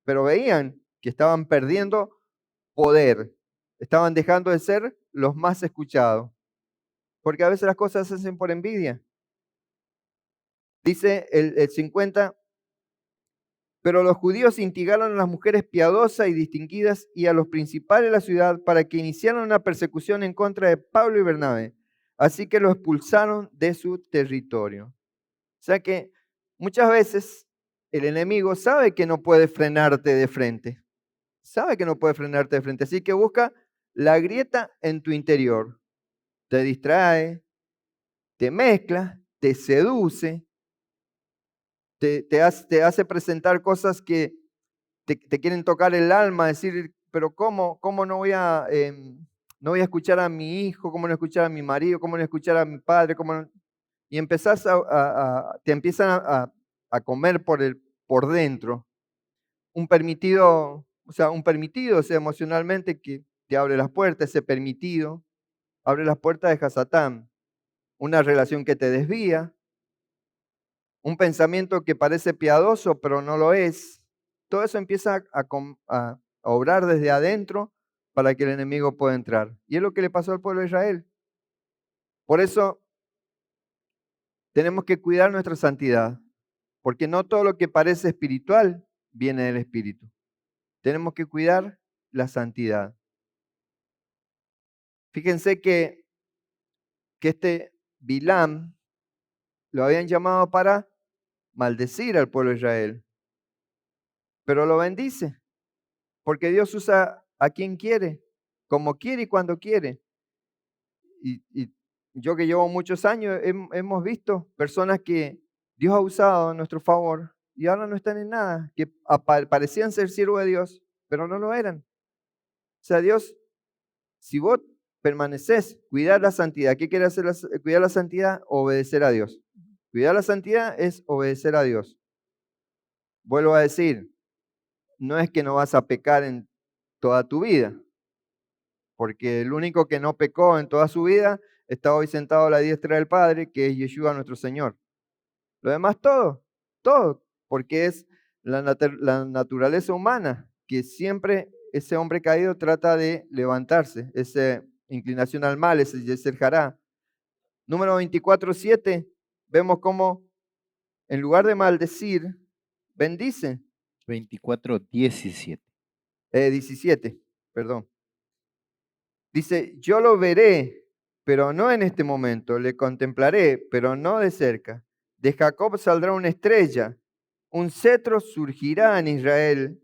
pero veían que estaban perdiendo poder, estaban dejando de ser los más escuchados, porque a veces las cosas se hacen por envidia. Dice el 50, pero los judíos instigaron a las mujeres piadosas y distinguidas y a los principales de la ciudad para que iniciaran una persecución en contra de Pablo y Bernabé. Así que los expulsaron de su territorio. O sea que muchas veces el enemigo sabe que no puede frenarte de frente. Sabe que no puede frenarte de frente. Así que busca la grieta en tu interior. Te distrae, te mezcla, te seduce, te hace presentar cosas que te quieren tocar el alma, decir, pero ¿cómo no voy a escuchar a mi hijo? ¿Cómo no escuchar a mi marido? ¿Cómo no escuchar a mi padre? Y empezás te empiezan a comer por dentro. Un permitido, o sea, emocionalmente que te abre las puertas, ese permitido, abre las puertas de Hasatán. Una relación que te desvía, un pensamiento que parece piadoso, pero no lo es. Todo eso empieza a obrar desde adentro para que el enemigo pueda entrar. Y es lo que le pasó al pueblo de Israel. Por eso tenemos que cuidar nuestra santidad, porque no todo lo que parece espiritual viene del Espíritu. Tenemos que cuidar la santidad. Fíjense que este Bilam lo habían llamado para maldecir al pueblo de Israel, pero lo bendice, porque Dios usa a quien quiere, como quiere y cuando quiere. Y yo que llevo muchos años, hemos visto personas que Dios ha usado a nuestro favor y ahora no están en nada, que parecían ser siervos de Dios, pero no lo eran. O sea, Dios, si vos permaneces, cuidar la santidad, ¿qué quiere hacer cuidar la santidad? Obedecer a Dios. Cuidar la santidad es obedecer a Dios. Vuelvo a decir, no es que no vas a pecar en toda tu vida, porque el único que no pecó en toda su vida está hoy sentado a la diestra del Padre, que es Yeshua nuestro Señor. Lo demás todo, porque es la naturaleza humana, que siempre ese hombre caído trata de levantarse, esa inclinación al mal, ese Yeser Hará. Número 24:7, vemos cómo en lugar de maldecir, bendice. 24:17. 17, perdón. Dice, yo lo veré, pero no en este momento, le contemplaré, pero no de cerca. De Jacob saldrá una estrella, un cetro surgirá en Israel,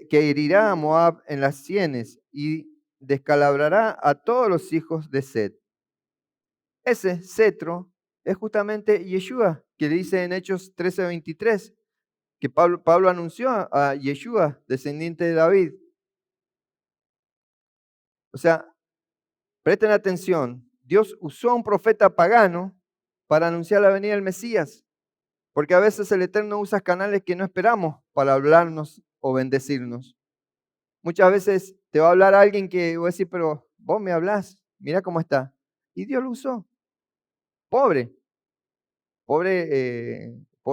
que herirá a Moab en las sienes y descalabrará a todos los hijos de Set. Ese cetro es justamente Yeshua, que dice en Hechos 13:23, que Pablo anunció a Yeshua, descendiente de David. O sea, presten atención, Dios usó a un profeta pagano para anunciar la venida del Mesías, porque a veces el Eterno usa canales que no esperamos para hablarnos o bendecirnos. Muchas veces te va a hablar alguien que va a decir, pero vos me hablás, mira cómo está. Y Dios lo usó. Pobre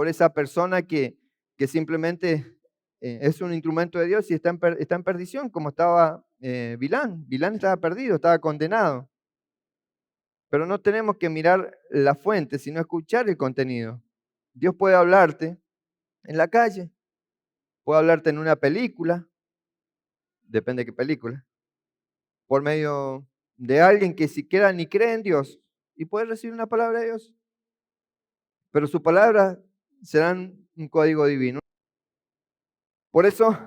esa persona que simplemente es un instrumento de Dios y está en perdición, como estaba Bilán. Bilán estaba perdido, estaba condenado. Pero no tenemos que mirar la fuente, sino escuchar el contenido. Dios puede hablarte en la calle, puede hablarte en una película, depende de qué película, por medio de alguien que siquiera ni cree en Dios y puede recibir una palabra de Dios. Pero su palabra será un código divino. Por eso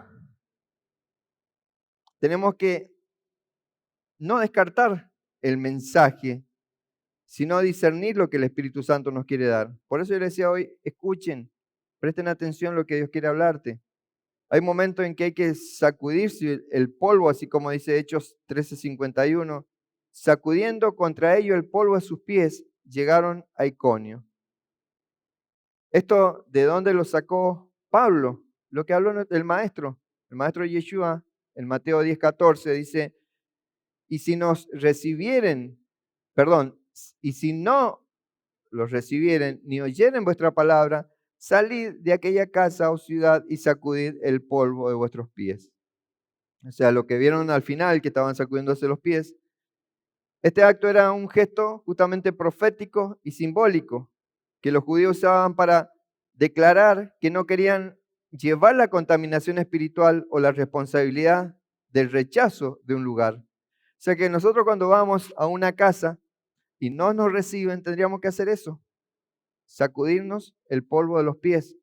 tenemos que no descartar el mensaje, sino discernir lo que el Espíritu Santo nos quiere dar. Por eso yo les decía hoy, escuchen, presten atención a lo que Dios quiere hablarte. Hay momentos en que hay que sacudirse el polvo, así como dice Hechos 13:51, sacudiendo contra ellos el polvo de sus pies, llegaron a Iconio. ¿Esto de dónde lo sacó Pablo? Lo que habló el maestro Yeshua, en Mateo 10:14, dice, y si nos recibieren, y si no los recibieren ni oyeren vuestra palabra, salid de aquella casa o ciudad y sacudid el polvo de vuestros pies. O sea, lo que vieron al final, que estaban sacudiéndose los pies, este acto era un gesto justamente profético y simbólico que los judíos usaban para declarar que no querían llevar la contaminación espiritual o la responsabilidad del rechazo de un lugar. O sea que nosotros cuando vamos a una casa y no nos reciben, tendríamos que hacer eso, sacudirnos el polvo de los pies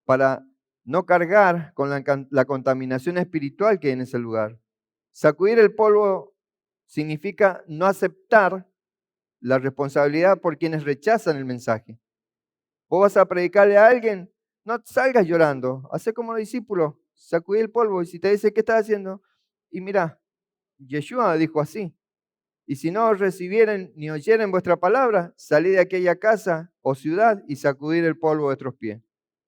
para no cargar con la contaminación espiritual que hay en ese lugar, Sacudir el polvo significa no aceptar la responsabilidad por quienes rechazan el mensaje. Vos vas a predicarle a alguien, no salgas llorando, haz como los discípulos, sacudí el polvo y si te dice, ¿qué estás haciendo? Y mira, Yeshua dijo así, y si no os recibieren ni oyeren vuestra palabra, salid de aquella casa o ciudad y sacudir el polvo de vuestros pies.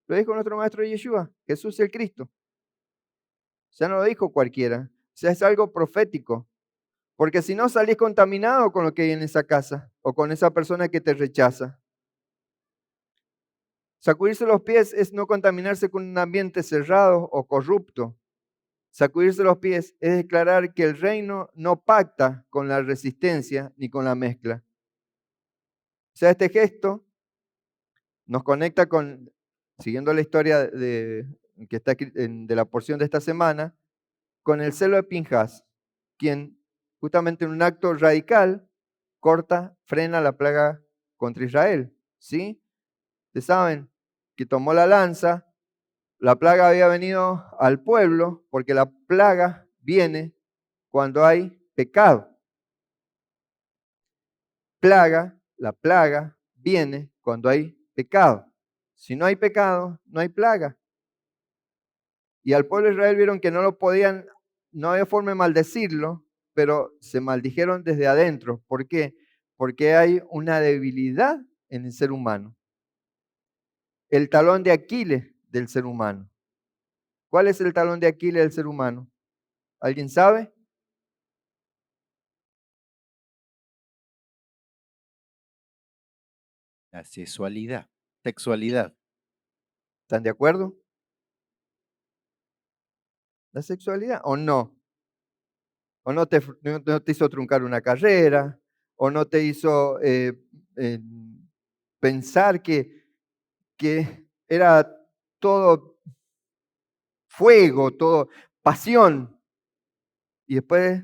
Lo dijo nuestro maestro Yeshua, Jesús el Cristo. Ya no lo dijo cualquiera, o sea, es algo profético. Porque si no salís contaminado con lo que hay en esa casa o con esa persona que te rechaza. Sacudirse los pies es no contaminarse con un ambiente cerrado o corrupto. Sacudirse los pies es declarar que el reino no pacta con la resistencia ni con la mezcla. O sea, este gesto nos conecta con, siguiendo la historia que está de la porción de esta semana, con el celo de Pinjas, quien justamente en un acto radical frena la plaga contra Israel. ¿Sí? Ustedes saben que tomó la lanza, la plaga había venido al pueblo, porque la plaga viene cuando hay pecado. La plaga viene cuando hay pecado. Si no hay pecado, no hay plaga. Y al pueblo de Israel vieron que no lo podían, no había forma de maldecirlo, pero se maldijeron desde adentro. ¿Por qué? Porque hay una debilidad en el ser humano. El talón de Aquiles del ser humano. ¿Cuál es el talón de Aquiles del ser humano? ¿Alguien sabe? La sexualidad. Sexualidad. ¿Están de acuerdo? ¿La sexualidad o no? ¿O no te hizo truncar una carrera? ¿O no te hizo pensar que era todo fuego, todo pasión? Y después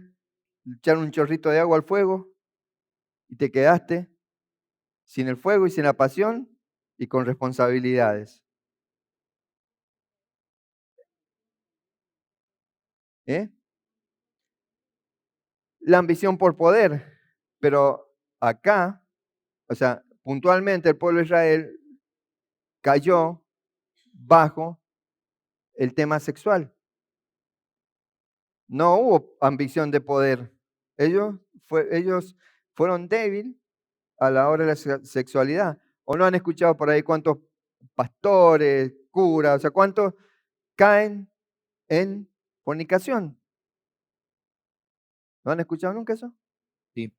echaron un chorrito de agua al fuego y te quedaste sin el fuego y sin la pasión y con responsabilidades. ¿Eh? La ambición por poder. Pero acá, o sea, puntualmente el pueblo de Israel cayó bajo el tema sexual. No hubo ambición de poder. Ellos fueron débiles a la hora de la sexualidad. ¿O no han escuchado por ahí cuántos pastores, curas, o sea, cuántos caen en fornicación? ¿No han escuchado nunca eso? Sí.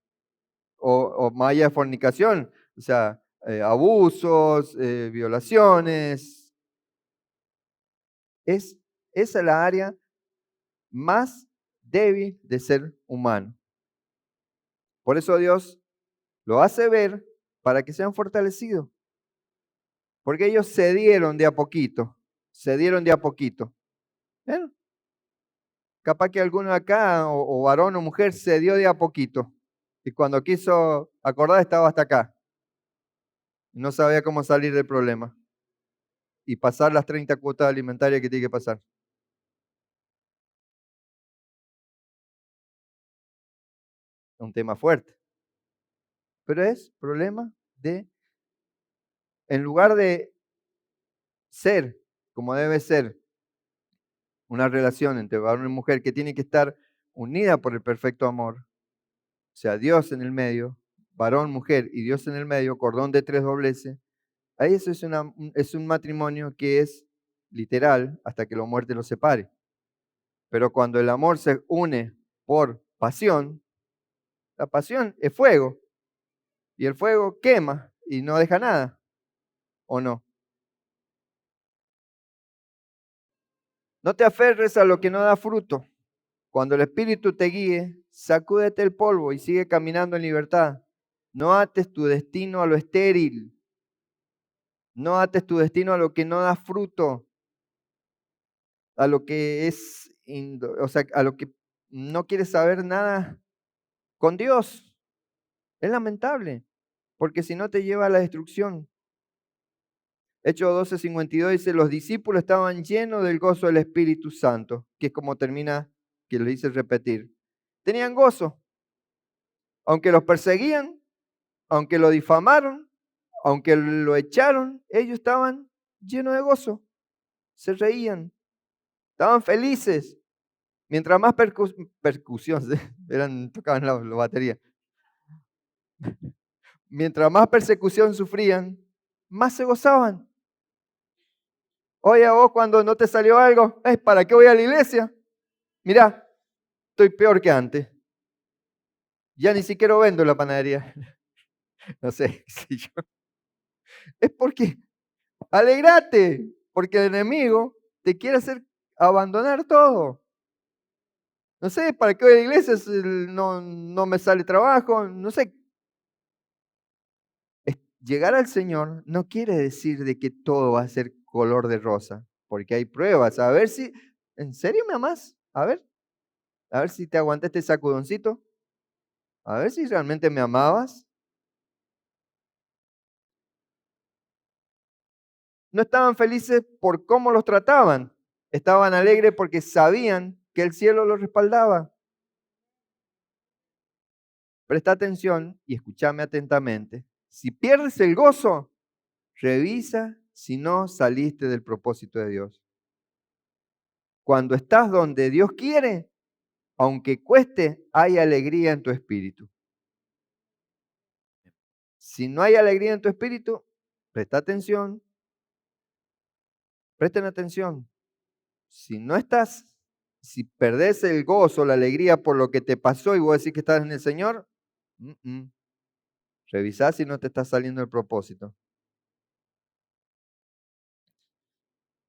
O más allá de fornicación, o sea, abusos, violaciones. Esa es la área más débil de ser humano. Por eso Dios lo hace ver para que sean fortalecidos. Porque ellos cedieron de a poquito. Bueno, capaz que alguno acá, o varón o mujer, cedió de a poquito. Y cuando quiso acordar estaba hasta acá. No sabía cómo salir del problema. Y pasar las 30 cuotas alimentarias que tiene que pasar. Es un tema fuerte. Pero es problema de, en lugar de ser como debe ser una relación entre varón y mujer que tiene que estar unida por el perfecto amor, o sea, Dios en el medio, varón, mujer y Dios en el medio, cordón de 3 dobleces, ahí eso es un matrimonio que es literal hasta que la muerte los separe. Pero cuando el amor se une por pasión, la pasión es fuego y el fuego quema y no deja nada, ¿o no? No te aferres a lo que no da fruto. Cuando el Espíritu te guíe, sacúdete el polvo y sigue caminando en libertad. No ates tu destino a lo estéril. No ates tu destino a lo que no da fruto, a lo que o sea, a lo que no quieres saber nada con Dios. Es lamentable, porque si no te lleva a la destrucción. Hechos 12:52 dice, los discípulos estaban llenos del gozo del Espíritu Santo, que es como termina, que lo dice repetir. tenían gozo. Aunque los perseguían, aunque lo difamaron, aunque lo echaron, ellos estaban llenos de gozo. Se reían, estaban felices. Mientras más percusión, tocaban la batería. Mientras más persecución sufrían, más se gozaban. Oye, a vos cuando no te salió algo, ¿para qué voy a la iglesia? Mirá, estoy peor que antes. Ya ni siquiera vendo la panadería. No sé, qué sé yo. Es porque, alegrate, porque el enemigo te quiere hacer abandonar todo. No sé, ¿para qué voy a la iglesia si no me sale trabajo? No sé. Llegar al Señor no quiere decir de que todo va a ser color de rosa, porque hay pruebas. A ver si, ¿en serio me amás? A ver si te aguanté este sacudoncito. A ver si realmente me amabas. No estaban felices por cómo los trataban. Estaban alegres porque sabían que el cielo los respaldaba. Presta atención y escúchame atentamente. Si pierdes el gozo, revisa si no saliste del propósito de Dios. Cuando estás donde Dios quiere, aunque cueste, hay alegría en tu espíritu. Si no hay alegría en tu espíritu, presta atención, presten atención. Si no estás, si perdés el gozo, la alegría por lo que te pasó y vos decís que estás en el Señor, revisá si no te está saliendo el propósito.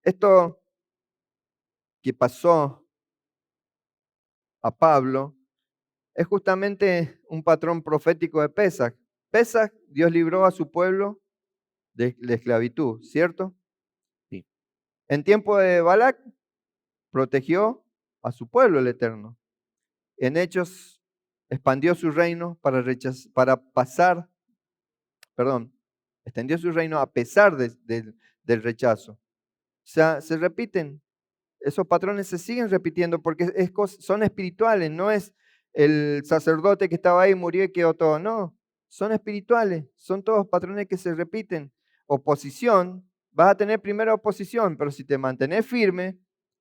Esto que pasó a Pablo es justamente un patrón profético de Pesaj. Pesaj, Dios libró a su pueblo de la esclavitud, ¿cierto? Sí. En tiempo de Balac, protegió a su pueblo el Eterno. En Hechos, expandió su reino extendió su reino a pesar del rechazo. O sea, se repiten, esos patrones se siguen repitiendo porque son espirituales, no es el sacerdote que estaba ahí, murió y quedó todo, no, son espirituales, son todos patrones que se repiten. Oposición, vas a tener primero oposición, pero si te mantenés firme,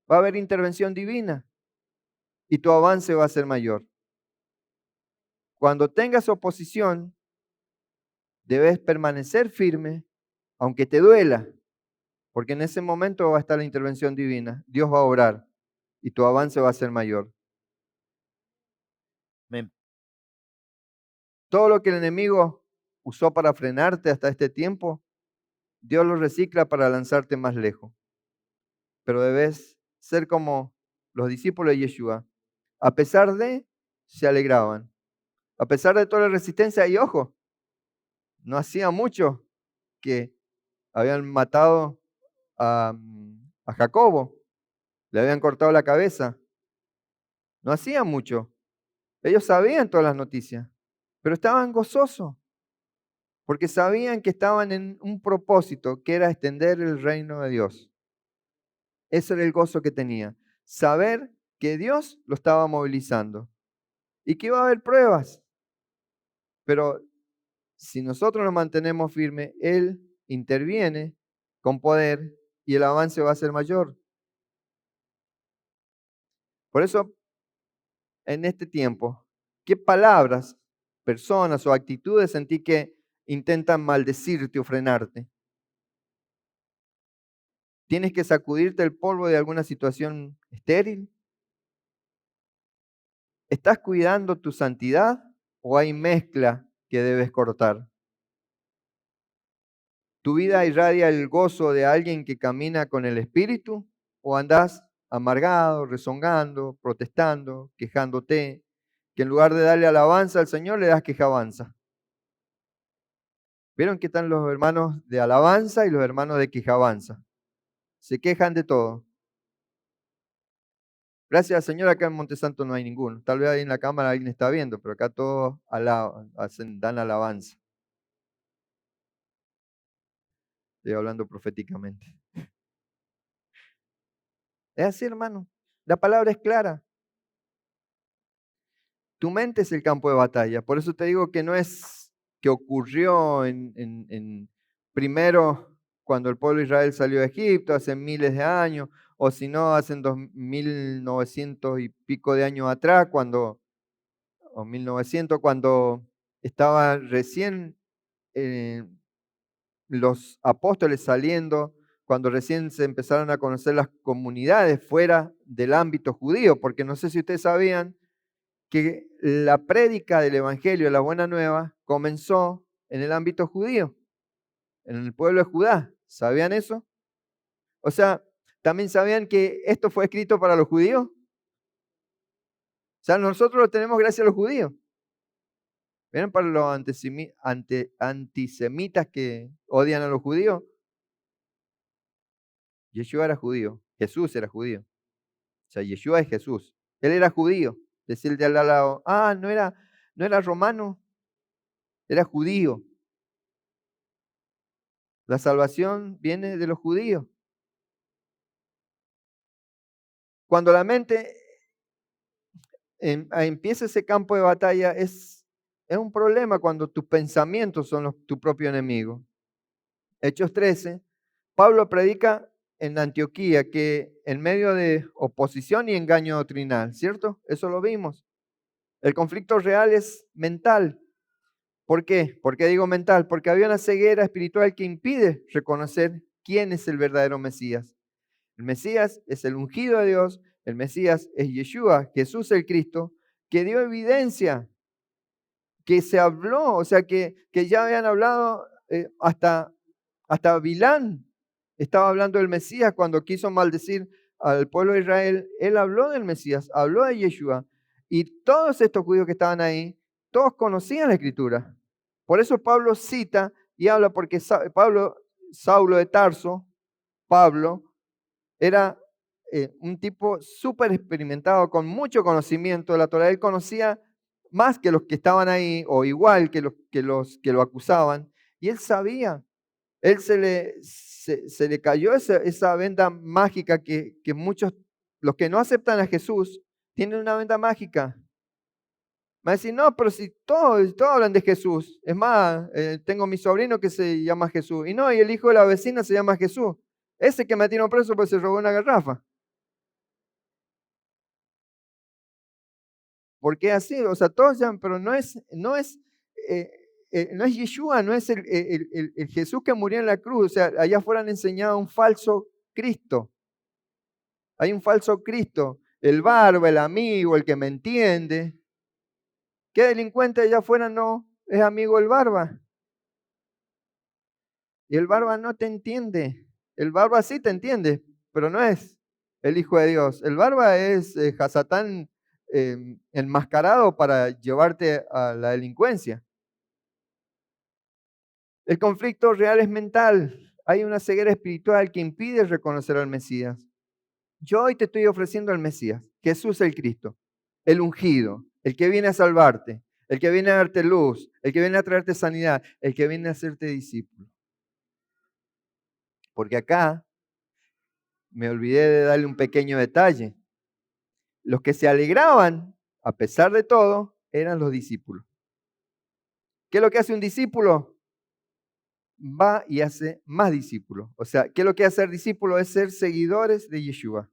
va a haber intervención divina y tu avance va a ser mayor. Cuando tengas oposición, debes permanecer firme, aunque te duela, porque en ese momento va a estar la intervención divina. Dios va a obrar y tu avance va a ser mayor. Amén. Todo lo que el enemigo usó para frenarte hasta este tiempo, Dios lo recicla para lanzarte más lejos. Pero debes ser como los discípulos de Yeshua. A pesar de, se alegraban. A pesar de toda la resistencia, y ojo, no hacía mucho que habían matado a Jacobo, le habían cortado la cabeza. No hacía mucho. Ellos sabían todas las noticias, pero estaban gozosos, porque sabían que estaban en un propósito, que era extender el reino de Dios. Ese era el gozo que tenía, saber que Dios lo estaba movilizando y que iba a haber pruebas, pero si nosotros nos mantenemos firmes, Él interviene con poder y el avance va a ser mayor. Por eso, en este tiempo, ¿qué palabras, personas o actitudes sentí que intentan maldecirte o frenarte? ¿Tienes que sacudirte el polvo de alguna situación estéril? ¿Estás cuidando tu santidad o hay mezcla que debes cortar? ¿Tu vida irradia el gozo de alguien que camina con el Espíritu o andás amargado, rezongando, protestando, quejándote, que en lugar de darle alabanza al Señor le das quejabanza? ¿Vieron que están los hermanos de alabanza y los hermanos de quejabanza? Se quejan de todo. Gracias al Señor, acá en Montesanto no hay ninguno. Tal vez ahí en la cámara alguien está viendo, pero acá todos dan alabanza. Estoy hablando proféticamente. Es así, hermano. La palabra es clara. Tu mente es el campo de batalla. Por eso te digo que no es que ocurrió primero cuando el pueblo de Israel salió de Egipto hace miles de años, o si no, hace 2900 y pico de años atrás, o 1900, cuando estaba recién eh, los apóstoles saliendo, cuando recién se empezaron a conocer las comunidades fuera del ámbito judío, porque no sé si ustedes sabían que la prédica del Evangelio, la Buena Nueva, comenzó en el ámbito judío, en el pueblo de Judá. ¿Sabían eso? O sea, ¿también sabían que esto fue escrito para los judíos? O sea, nosotros lo tenemos gracias a los judíos. ¿Ven? Para los antisemitas que odian a los judíos. Yeshua era judío, Jesús era judío. O sea, Yeshua es Jesús. Él era judío. Decía el de al lado, no era romano, era judío. La salvación viene de los judíos. Cuando la mente empieza ese campo de batalla, es un problema cuando tus pensamientos son tu propio enemigo. Hechos 13, Pablo predica en Antioquía que en medio de oposición y engaño doctrinal, ¿cierto? Eso lo vimos. El conflicto real es mental. ¿Por qué? ¿Por qué digo mental? Porque había una ceguera espiritual que impide reconocer quién es el verdadero Mesías. El Mesías es el ungido de Dios, el Mesías es Yeshua, Jesús el Cristo, que dio evidencia, que se habló, o sea, que ya habían hablado hasta Bilán estaba hablando del Mesías cuando quiso maldecir al pueblo de Israel. Él habló del Mesías, habló de Yeshua, y todos estos judíos que estaban ahí, todos conocían la Escritura. Por eso Pablo cita y habla, porque Saulo de Tarso, Pablo, era un tipo súper experimentado, con mucho conocimiento de la Torah. Él conocía más que los que estaban ahí, o igual que los que lo acusaban, y él sabía. Él se le cayó esa venda mágica que muchos, los que no aceptan a Jesús, tienen una venda mágica. Me va a decir, no, pero si todos hablan de Jesús. Es más, tengo mi sobrino que se llama Jesús. Y no, y el hijo de la vecina se llama Jesús. Ese que metieron preso pues se robó una garrafa. ¿Por qué así? O sea, todos llaman, pero no es Yeshua, no es el Jesús que murió en la cruz. O sea, allá afuera han enseñado un falso Cristo. Hay un falso Cristo. El barba, el amigo, el que me entiende. ¿Qué delincuente allá afuera no es amigo del barba? Y el barba no te entiende. El barba sí te entiende, pero no es el Hijo de Dios. El barba es Hasatán enmascarado para llevarte a la delincuencia. El conflicto real es mental. Hay una ceguera espiritual que impide reconocer al Mesías. Yo hoy te estoy ofreciendo al Mesías, Jesús el Cristo, el ungido, el que viene a salvarte, el que viene a darte luz, el que viene a traerte sanidad, el que viene a hacerte discípulo. Porque acá me olvidé de darle un pequeño detalle. Los que se alegraban, a pesar de todo, eran los discípulos. ¿Qué es lo que hace un discípulo? Va y hace más discípulos. O sea, ¿qué es lo que hace ser discípulo? Es ser seguidores de Yeshua.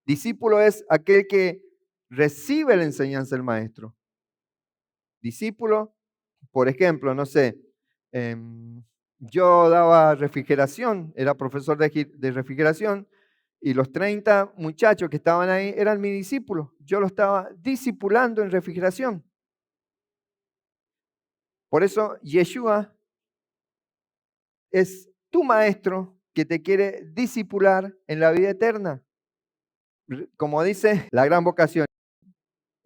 Discípulo es aquel que recibe la enseñanza del maestro. Discípulo, por ejemplo, no sé, yo daba refrigeración, era profesor de refrigeración, y los 30 muchachos que estaban ahí eran mis discípulos. Yo los estaba discipulando en refrigeración. Por eso Yeshua es tu maestro que te quiere discipular en la vida eterna. Como dice la gran vocación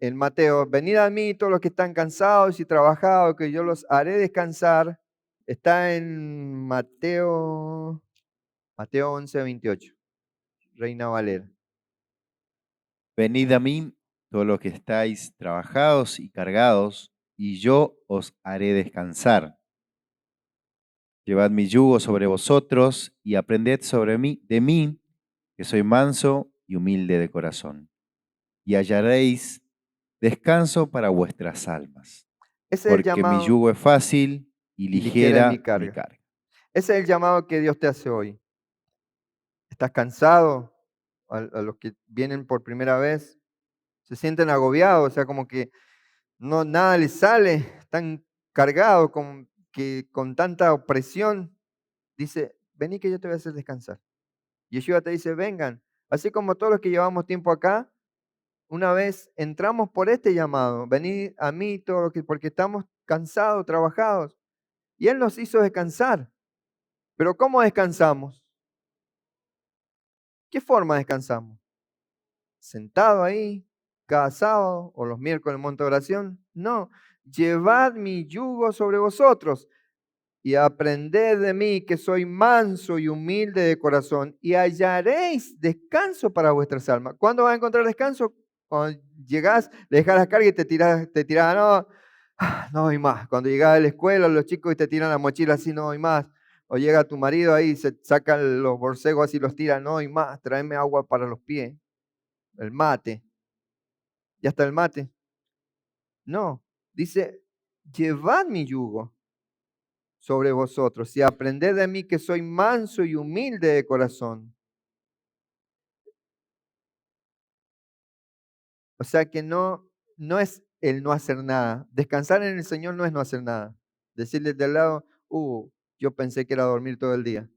en Mateo, venid a mí todos los que están cansados y trabajados, que yo los haré descansar. Está en Mateo 11:28, Reina Valera. Venid a mí, todos los que estáis trabajados y cargados, y yo os haré descansar. Llevad mi yugo sobre vosotros y aprended de mí, que soy manso y humilde de corazón, y hallaréis descanso para vuestras almas, Ese es el porque mi llamado yugo es fácil y y ligera es ligera mi mi carga. carga. Ese es el llamado que Dios te hace hoy. ¿Estás cansado? A los que vienen por primera vez, se sienten agobiados, o sea, como que no, nada les sale, están cargados con tanta opresión. Dice, vení que yo te voy a hacer descansar. Yeshua te dice, vengan. Así como todos los que llevamos tiempo acá, una vez entramos por este llamado, venid a mí todos los que, porque estamos cansados, trabajados. Y Él nos hizo descansar. Pero ¿cómo descansamos? ¿Qué forma descansamos? ¿Sentado ahí cada sábado o los miércoles en monte de oración? No, llevad mi yugo sobre vosotros y aprended de mí que soy manso y humilde de corazón y hallaréis descanso para vuestras almas. ¿Cuándo vas a encontrar descanso? Cuando llegás, le dejas la carga y te tirás, no, no voy más. Cuando llegás a la escuela, los chicos y te tiran la mochila así, no voy más. O llega tu marido ahí, se sacan los borcegos así, los tiran, no voy más, tráeme agua para los pies. El mate. ¿Ya está el mate? No, dice, llevad mi yugo sobre vosotros y aprended de mí que soy manso y humilde de corazón. O sea que no es el no hacer nada. Descansar en el Señor no es no hacer nada. Decirle de al lado, yo pensé que era dormir todo el día.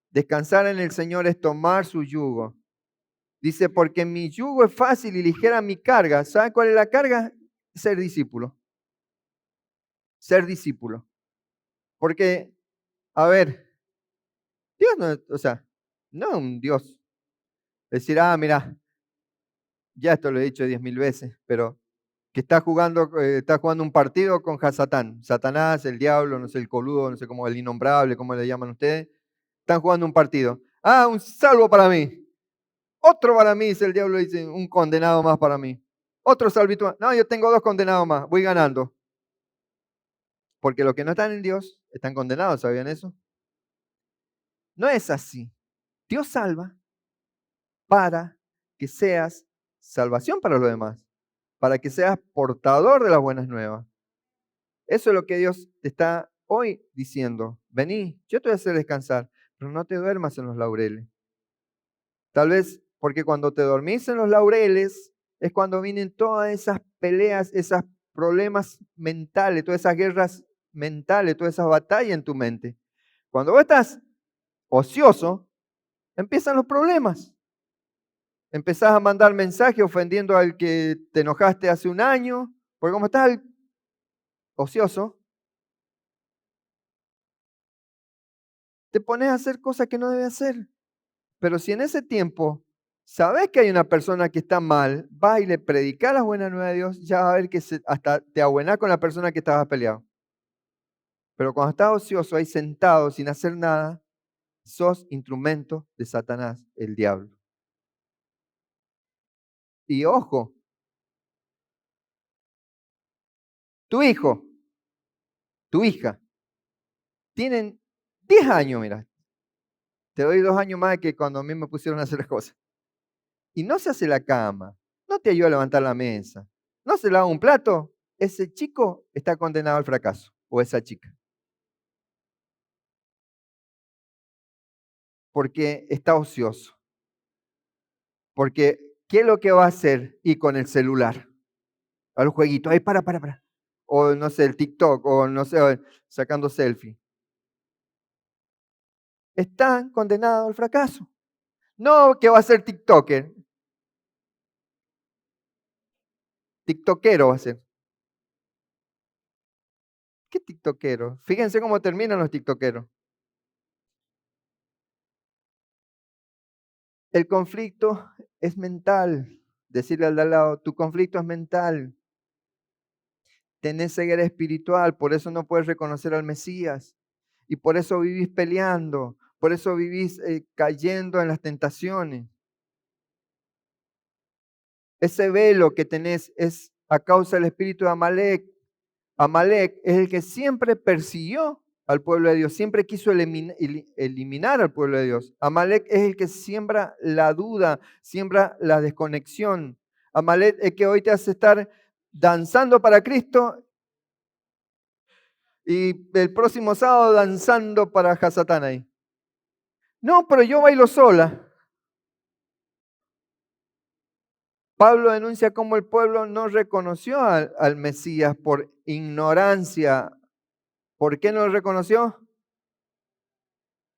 Descansar en el Señor es tomar su yugo. Dice, porque mi yugo es fácil y ligera mi carga. ¿Sabe cuál es la carga? Ser discípulo. Ser discípulo. Porque, a ver, Dios no, o sea, no es un Dios. Decir, mira, ya esto lo he dicho 10.000 veces, pero que está jugando un partido con Hasatán, Satanás, el diablo, no sé, el coludo, no sé cómo, el innombrable, cómo le llaman ustedes. Están jugando un partido. Un salvo para mí. Otro para mí, dice el diablo, dice, un condenado más para mí. Otro salvito más. No, yo tengo 2 condenados más, voy ganando. Porque los que no están en Dios están condenados, ¿sabían eso? No es así. Dios salva para que seas salvación para los demás, para que seas portador de las buenas nuevas. Eso es lo que Dios te está hoy diciendo. Vení, yo te voy a hacer descansar, pero no te duermas en los laureles. Tal vez porque cuando te dormís en los laureles es cuando vienen todas esas peleas, esos problemas mentales, todas esas guerras mentales, todas esas batallas en tu mente. Cuando vos estás ocioso, empiezan los problemas. Empezás a mandar mensajes ofendiendo al que te enojaste hace un año, porque como estás ocioso, te pones a hacer cosas que no debes hacer. Pero si en ese tiempo sabes que hay una persona que está mal, vas y le predicas las buenas nuevas de Dios, ya vas a ver que hasta te abuenás con la persona que estabas peleado. Pero cuando estás ocioso ahí sentado sin hacer nada, sos instrumento de Satanás, el diablo. Y ojo, tu hijo, tu hija, tienen 10 años, mira. Te doy 2 años más que cuando a mí me pusieron a hacer las cosas. Y no se hace la cama, no te ayuda a levantar la mesa, no se lava un plato, ese chico está condenado al fracaso, o esa chica. Porque está ocioso. Porque, ¿qué es lo que va a hacer? Y con el celular, al jueguito, ay, para. O no sé, el TikTok, o no sé, sacando selfie. Están condenados al fracaso. No que va a ser TikToker. TikTokero va a ser. ¿Qué tiktokero? Fíjense cómo terminan los tiktokeros. El conflicto es mental. Decirle al de al lado, tu conflicto es mental. Tenés ceguera espiritual, por eso no puedes reconocer al Mesías. Y por eso vivís peleando, por eso vivís cayendo en las tentaciones. Ese velo que tenés es a causa del espíritu de Amalek. Amalek es el que siempre persiguió al pueblo de Dios, siempre quiso eliminar al pueblo de Dios. Amalek es el que siembra la duda, siembra la desconexión. Amalek es que hoy te hace estar danzando para Cristo y el próximo sábado danzando para Hasatán ahí. No, pero yo bailo sola. Pablo denuncia cómo el pueblo no reconoció al Mesías por ignorancia. ¿Por qué no lo reconoció?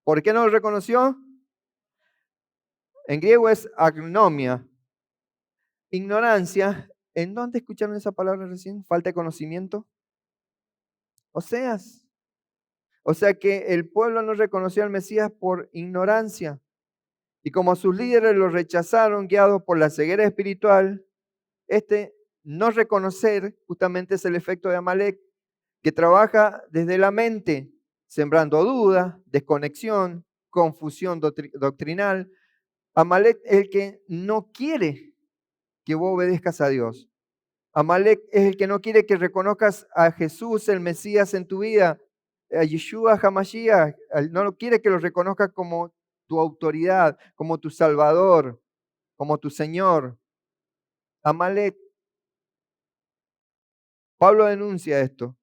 ¿Por qué no lo reconoció? En griego es agnomia. Ignorancia. ¿En dónde escucharon esa palabra recién? Falta de conocimiento. Oseas. O sea que el pueblo no reconoció al Mesías por ignorancia. Y como sus líderes lo rechazaron, guiados por la ceguera espiritual, este no reconocer justamente es el efecto de Amalek, que trabaja desde la mente, sembrando duda, desconexión, confusión doctrinal. Amalek es el que no quiere que vos obedezcas a Dios. Amalek es el que no quiere que reconozcas a Jesús, el Mesías, en tu vida, a Yeshua HaMashiach. No quiere que lo reconozcas como tu autoridad, como tu Salvador, como tu Señor. Amalek. Pablo denuncia esto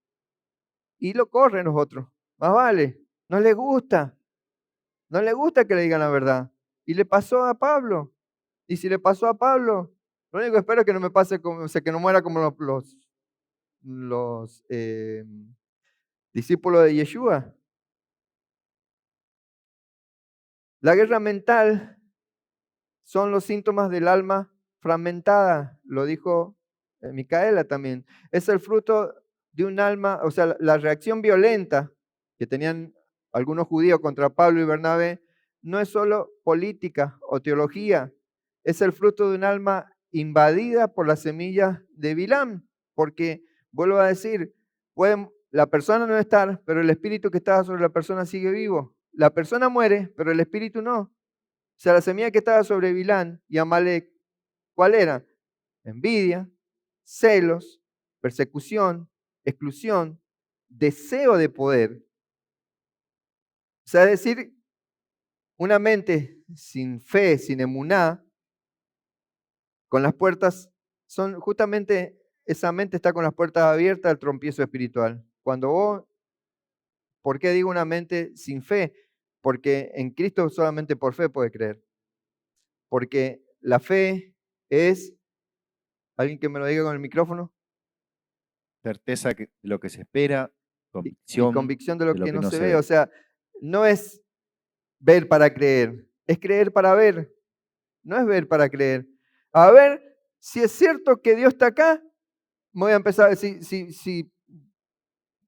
y lo corren los otros. Más vale, no les gusta. No le gusta que le digan la verdad. Y le pasó a Pablo. Y si le pasó a Pablo, lo único que espero es que no me pase como, o sea, que no muera como los discípulos de Yeshua. La guerra mental son los síntomas del alma fragmentada, lo dijo Micaela también. Es el fruto de un alma, o sea, la reacción violenta que tenían algunos judíos contra Pablo y Bernabé no es solo política o teología, es el fruto de un alma invadida por las semillas de Bilam, porque, vuelvo a decir, la persona no estar, pero el espíritu que estaba sobre la persona sigue vivo. La persona muere, pero el espíritu no. O sea, la semilla que estaba sobre Bilán y Amalek, ¿cuál era? Envidia, celos, persecución, exclusión, deseo de poder. O sea, es decir, una mente sin fe, sin emuná, con las puertas, son justamente esa mente está con las puertas abiertas al tropiezo espiritual. Cuando vos, ¿por qué digo una mente sin fe? Porque en Cristo solamente por fe puede creer. Porque la fe es, alguien que me lo diga con el micrófono, Certeza de lo que se espera, y convicción convicción de lo de lo que que no no se se ve. ve. O sea, no es ver para creer, es creer para ver. No es ver para creer. A ver, si es cierto que Dios está acá, voy a empezar, si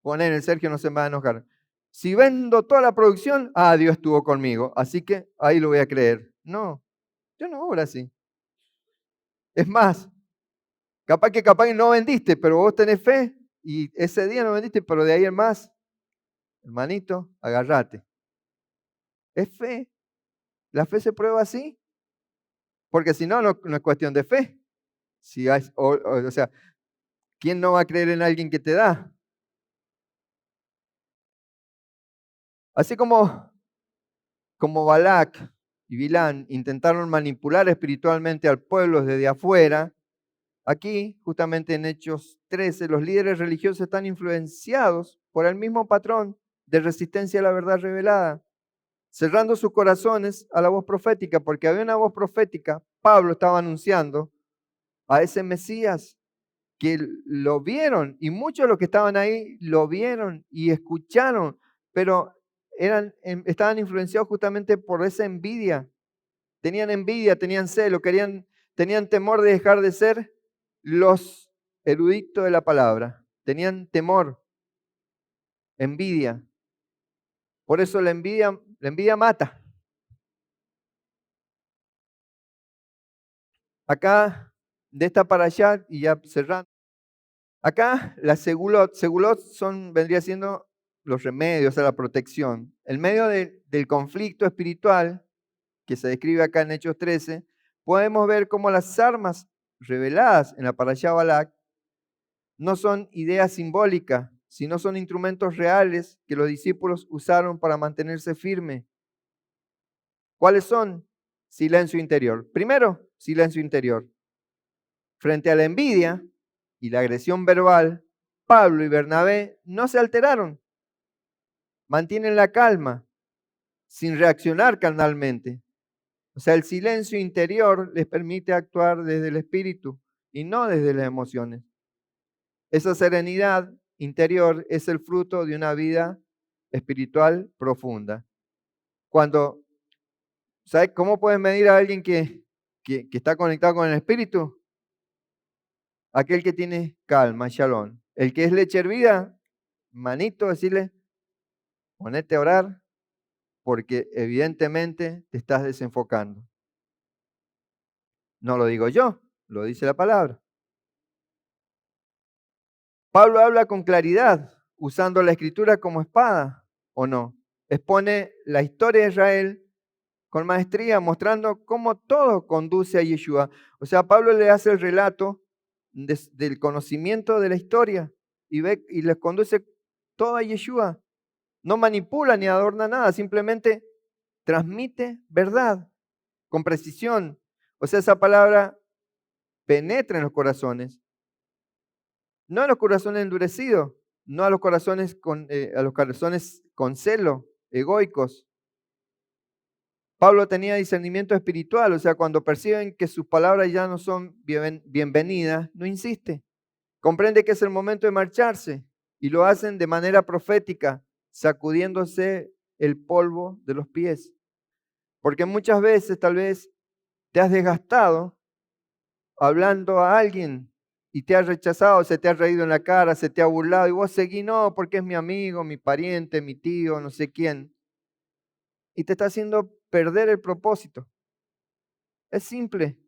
poner el Sergio no se me va a enojar. Si vendo toda la producción, Dios estuvo conmigo, así que ahí lo voy a creer. No, yo no obro así. Es más, capaz que no vendiste, pero vos tenés fe y ese día no vendiste, pero de ahí en más, hermanito, agárrate. Es fe. La fe se prueba así, porque si no, no es cuestión de fe. Si hay, o sea, ¿quién no va a creer en alguien que te da? Así como Balac y Bilán intentaron manipular espiritualmente al pueblo desde afuera, aquí, justamente en Hechos 13, los líderes religiosos están influenciados por el mismo patrón de resistencia a la verdad revelada, cerrando sus corazones a la voz profética, porque había una voz profética, Pablo estaba anunciando a ese Mesías que lo vieron, y muchos de los que estaban ahí lo vieron y escucharon, pero estaban influenciados justamente por esa envidia. Tenían envidia, tenían celo, tenían temor de dejar de ser los eruditos de la palabra. Tenían temor, envidia. Por eso la envidia mata. Acá, de esta para allá, y ya cerrando. Acá, la segulot vendría siendo los remedios a la protección. En medio del conflicto espiritual que se describe acá en Hechos 13, podemos ver cómo las armas reveladas en la Parashá Balak no son ideas simbólicas, sino son instrumentos reales que los discípulos usaron para mantenerse firmes. ¿Cuáles son? Silencio interior. Primero, silencio interior. Frente a la envidia y la agresión verbal, Pablo y Bernabé no se alteraron, mantienen la calma, sin reaccionar carnalmente. O sea, el silencio interior les permite actuar desde el espíritu y no desde las emociones. Esa serenidad interior es el fruto de una vida espiritual profunda. ¿Sabes cómo puedes medir a alguien que está conectado con el espíritu? Aquel que tiene calma, shalom. El que es leche hervida, manito, decirle, ponete a orar, porque evidentemente te estás desenfocando. No lo digo yo, lo dice la palabra. Pablo habla con claridad, usando la escritura como espada, ¿o no? Expone la historia de Israel con maestría, mostrando cómo todo conduce a Yeshua. O sea, Pablo le hace el relato del conocimiento de la historia y les conduce todo a Yeshua. No manipula ni adorna nada, simplemente transmite verdad con precisión. O sea, esa palabra penetra en los corazones. No a los corazones endurecidos, no a los corazones con celo, egoicos. Pablo tenía discernimiento espiritual, o sea, cuando perciben que sus palabras ya no son bienvenidas, no insiste. Comprende que es el momento de marcharse y lo hacen de manera profética, sacudiéndose el polvo de los pies. Porque muchas veces tal vez te has desgastado hablando a alguien y te has rechazado, se te ha reído en la cara, se te ha burlado y vos seguís, no, porque es mi amigo, mi pariente, mi tío, no sé quién. Y te está haciendo perder el propósito. Es simple.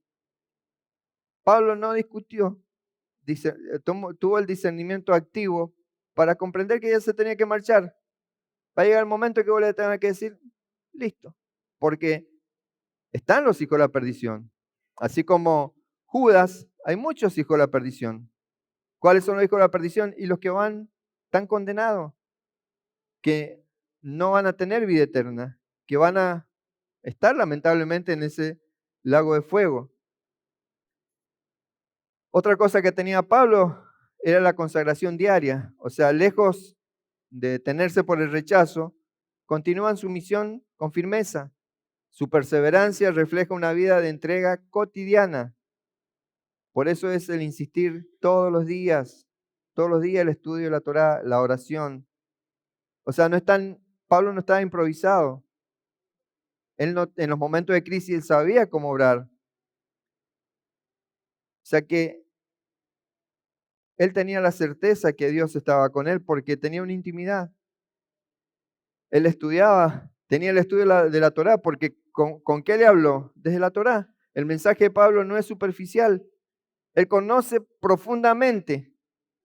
Pablo no discutió, tuvo el discernimiento activo para comprender que ya se tenía que marchar. Va a llegar el momento que vos le tengas que decir, listo, porque están los hijos de la perdición. Así como Judas, hay muchos hijos de la perdición. ¿Cuáles son los hijos de la perdición? Y los que están condenados, que no van a tener vida eterna, que van a estar lamentablemente en ese lago de fuego. Otra cosa que tenía Pablo era la consagración diaria, o sea, lejos de detenerse por el rechazo, continúan su misión con firmeza. Su perseverancia refleja una vida de entrega cotidiana. Por eso es el insistir todos los días el estudio de la Torá, la oración. O sea, Pablo no estaba improvisado. En los momentos de crisis él sabía cómo obrar. O sea que él tenía la certeza que Dios estaba con él porque tenía una intimidad. Él estudiaba, tenía el estudio de la Torá porque ¿con qué le habló? Desde la Torá. El mensaje de Pablo no es superficial. Él conoce profundamente.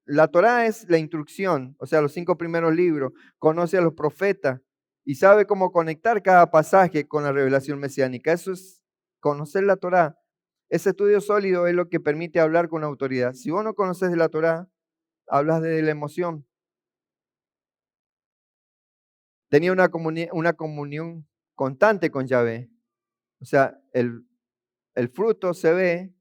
La Torá es la instrucción, o sea, los 5 primeros libros. Conoce a los profetas y sabe cómo conectar cada pasaje con la revelación mesiánica. Eso es conocer la Torá. Ese estudio sólido es lo que permite hablar con autoridad. Si vos no conoces de la Torá, hablas de la emoción. Tenía una comunión constante con Yahvé. O sea, el fruto se ve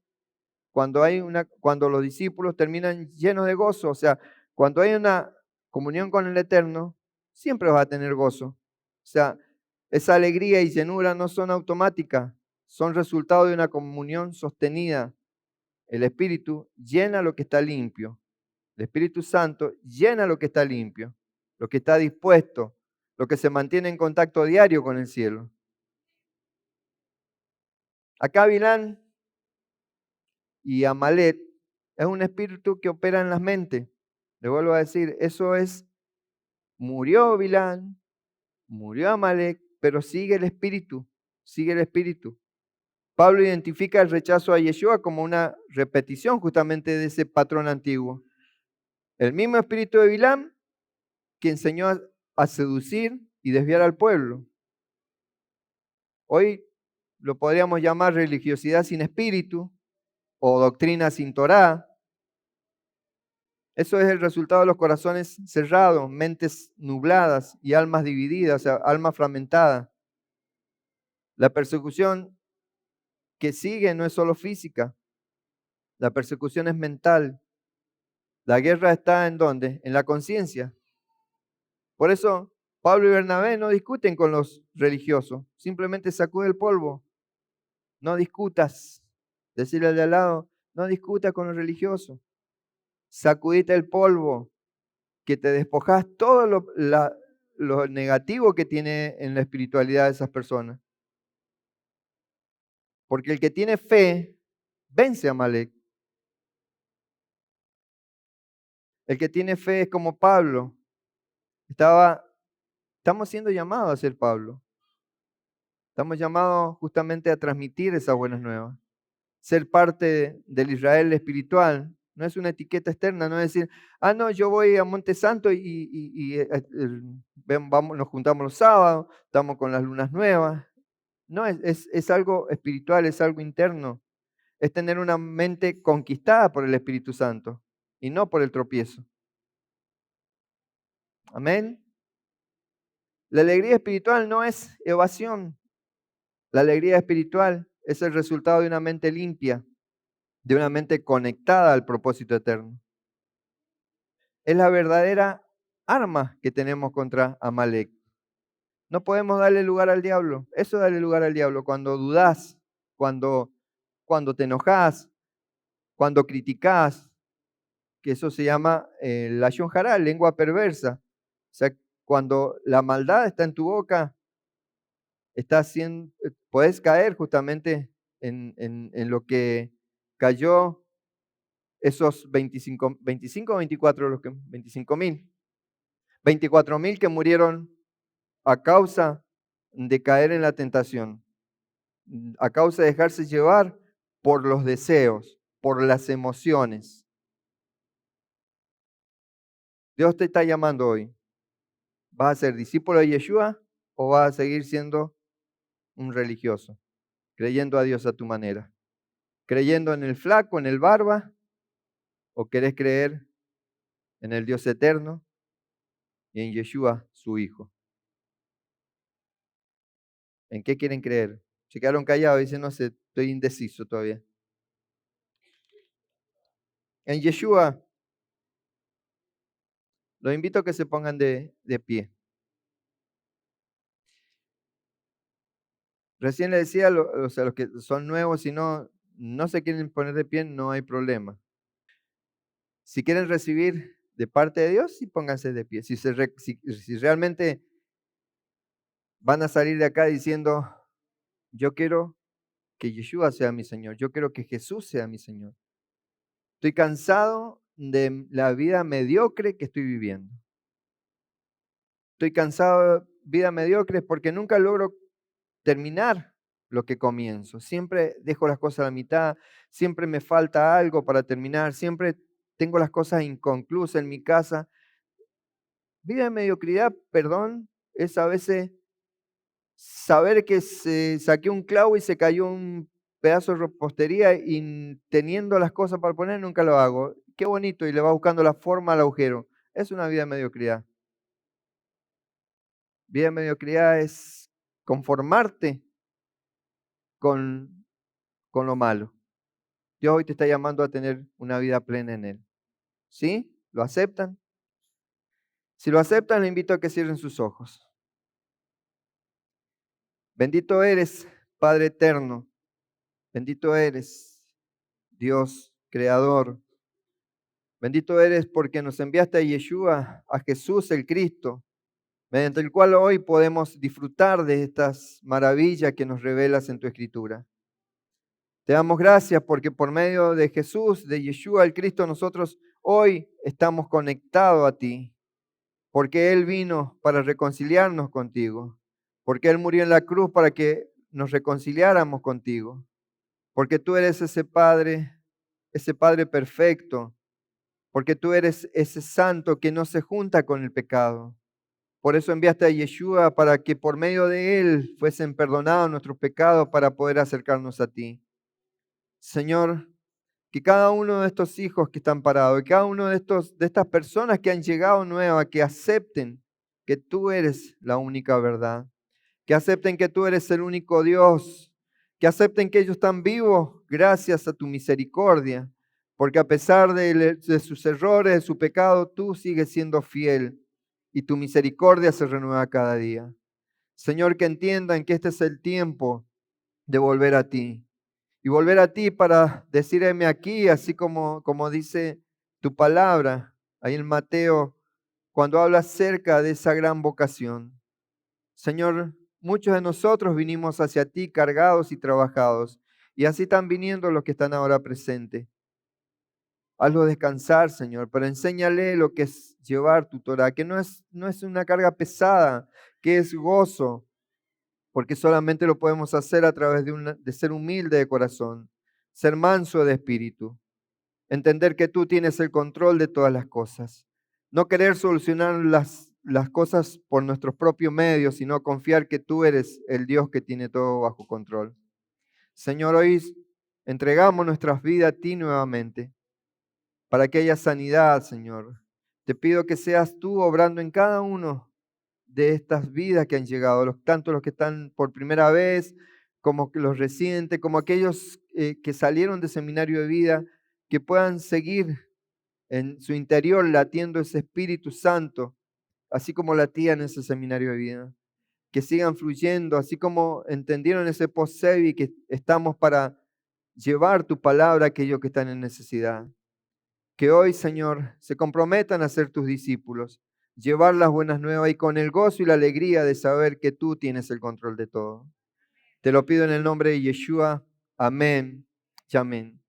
cuando los discípulos terminan llenos de gozo. O sea, cuando hay una comunión con el Eterno, siempre vas a tener gozo. O sea, esa alegría y llenura no son automáticas, son resultado de una comunión sostenida. El Espíritu llena lo que está limpio. El Espíritu Santo llena lo que está limpio, lo que está dispuesto, lo que se mantiene en contacto diario con el cielo. Acá Bilán y Amalek es un espíritu que opera en las mentes. Le vuelvo a decir, murió Bilán, murió Amalek, pero sigue el espíritu, sigue el espíritu. Pablo identifica el rechazo a Yeshua como una repetición justamente de ese patrón antiguo. El mismo espíritu de Bilán que enseñó a seducir y desviar al pueblo. Hoy lo podríamos llamar religiosidad sin espíritu o doctrina sin Torá. Eso es el resultado de los corazones cerrados, mentes nubladas y almas divididas, o sea, almas fragmentadas. La persecución que sigue no es solo física, La persecución es mental. La guerra está ¿en dónde? En la conciencia. Por eso Pablo y Bernabé no discuten con los religiosos. Simplemente sacude el polvo. No discutas. Decirle al de al lado, no discutas con los religiosos. Sacudite el polvo, que te despojas todo lo negativo que tiene en la espiritualidad de esas personas. Porque el que tiene fe vence a Amalek. El que tiene fe es como Pablo. Estamos siendo llamados a ser Pablo. Estamos llamados justamente a transmitir esas buenas nuevas. Ser parte del Israel espiritual no es una etiqueta externa, no es decir, no, yo voy a Monte Santo nos juntamos los sábados, estamos con las lunas nuevas. No, es algo espiritual, es algo interno. Es tener una mente conquistada por el Espíritu Santo y no por el tropiezo. Amén. La alegría espiritual no es evasión. La alegría espiritual es el resultado de una mente limpia, de una mente conectada al propósito eterno. Es la verdadera arma que tenemos contra Amalek. No podemos darle lugar al diablo. Eso es darle lugar al diablo. Cuando dudás, cuando te enojás, cuando criticás, que eso se llama lashon hara, lengua perversa. O sea, cuando la maldad está en tu boca, puedes caer justamente en lo que cayó esos 25 o 24, 25,000. 24,000 que murieron a causa de caer en la tentación, a causa de dejarse llevar por los deseos, por las emociones. Dios te está llamando hoy. ¿Vas a ser discípulo de Yeshua o vas a seguir siendo un religioso, creyendo a Dios a tu manera? ¿Creyendo en el flaco, en el barba? ¿O querés creer en el Dios eterno y en Yeshua, su Hijo? ¿En qué quieren creer? Se quedaron callados y dicen, no sé, estoy indeciso todavía. En Yeshua, los invito a que se pongan de pie. Recién le decía, o sea, los que son nuevos, si no se quieren poner de pie, no hay problema. Si quieren recibir de parte de Dios, sí pónganse de pie. Si realmente van a salir de acá diciendo, yo quiero que Yeshua sea mi Señor, yo quiero que Jesús sea mi Señor. Estoy cansado de la vida mediocre que estoy viviendo. Estoy cansado de vida mediocre porque nunca logro terminar lo que comienzo. Siempre dejo las cosas a la mitad, siempre me falta algo para terminar, siempre tengo las cosas inconclusas en mi casa. Vida de mediocridad, perdón, es a veces saber que se saqué un clavo y se cayó un pedazo de repostería y teniendo las cosas para poner nunca lo hago. Qué bonito, y le va buscando la forma al agujero. Es una vida de mediocridad. Vida de mediocridad es conformarte con lo malo. Dios hoy te está llamando a tener una vida plena en Él. ¿Sí? ¿Lo aceptan? Si lo aceptan, le invito a que cierren sus ojos. Bendito eres, Padre eterno. Bendito eres, Dios creador. Bendito eres porque nos enviaste a Yeshua, a Jesús el Cristo, mediante el cual hoy podemos disfrutar de estas maravillas que nos revelas en tu Escritura. Te damos gracias porque por medio de Jesús, de Yeshua el Cristo, nosotros hoy estamos conectados a ti, porque Él vino para reconciliarnos contigo, porque Él murió en la cruz para que nos reconciliáramos contigo, porque tú eres ese Padre perfecto, porque tú eres ese santo que no se junta con el pecado. Por eso enviaste a Yeshua para que por medio de Él fuesen perdonados nuestros pecados para poder acercarnos a ti. Señor, que cada uno de estos hijos que están parados, y cada uno de estas personas que han llegado nuevas, que acepten que tú eres la única verdad, que acepten que tú eres el único Dios, que acepten que ellos están vivos gracias a tu misericordia, porque a pesar de sus errores, de su pecado, tú sigues siendo fiel y tu misericordia se renueva cada día. Señor, que entiendan que este es el tiempo de volver a ti. Y volver a ti para decirme aquí, así como dice tu palabra, ahí en Mateo, cuando habla acerca de esa gran vocación. Señor, muchos de nosotros vinimos hacia ti cargados y trabajados, y así están viniendo los que están ahora presentes. Hazlo descansar, Señor, pero enséñale lo que es llevar tu Torah, que no es una carga pesada, que es gozo, porque solamente lo podemos hacer a través de ser humilde de corazón, ser manso de espíritu, entender que tú tienes el control de todas las cosas, no querer solucionar las cosas por nuestros propios medios, sino confiar que tú eres el Dios que tiene todo bajo control. Señor, hoy entregamos nuestras vidas a ti nuevamente, para que haya sanidad, Señor. Te pido que seas tú obrando en cada uno de estas vidas que han llegado, tanto los que están por primera vez, como los recientes, como aquellos que salieron de seminario de vida, que puedan seguir en su interior latiendo ese Espíritu Santo, así como latía en ese seminario de vida. Que sigan fluyendo, así como entendieron ese post-sevi que estamos para llevar tu palabra a aquellos que están en necesidad. Que hoy, Señor, se comprometan a ser tus discípulos, llevar las buenas nuevas y con el gozo y la alegría de saber que tú tienes el control de todo. Te lo pido en el nombre de Yeshua. Amén y amén.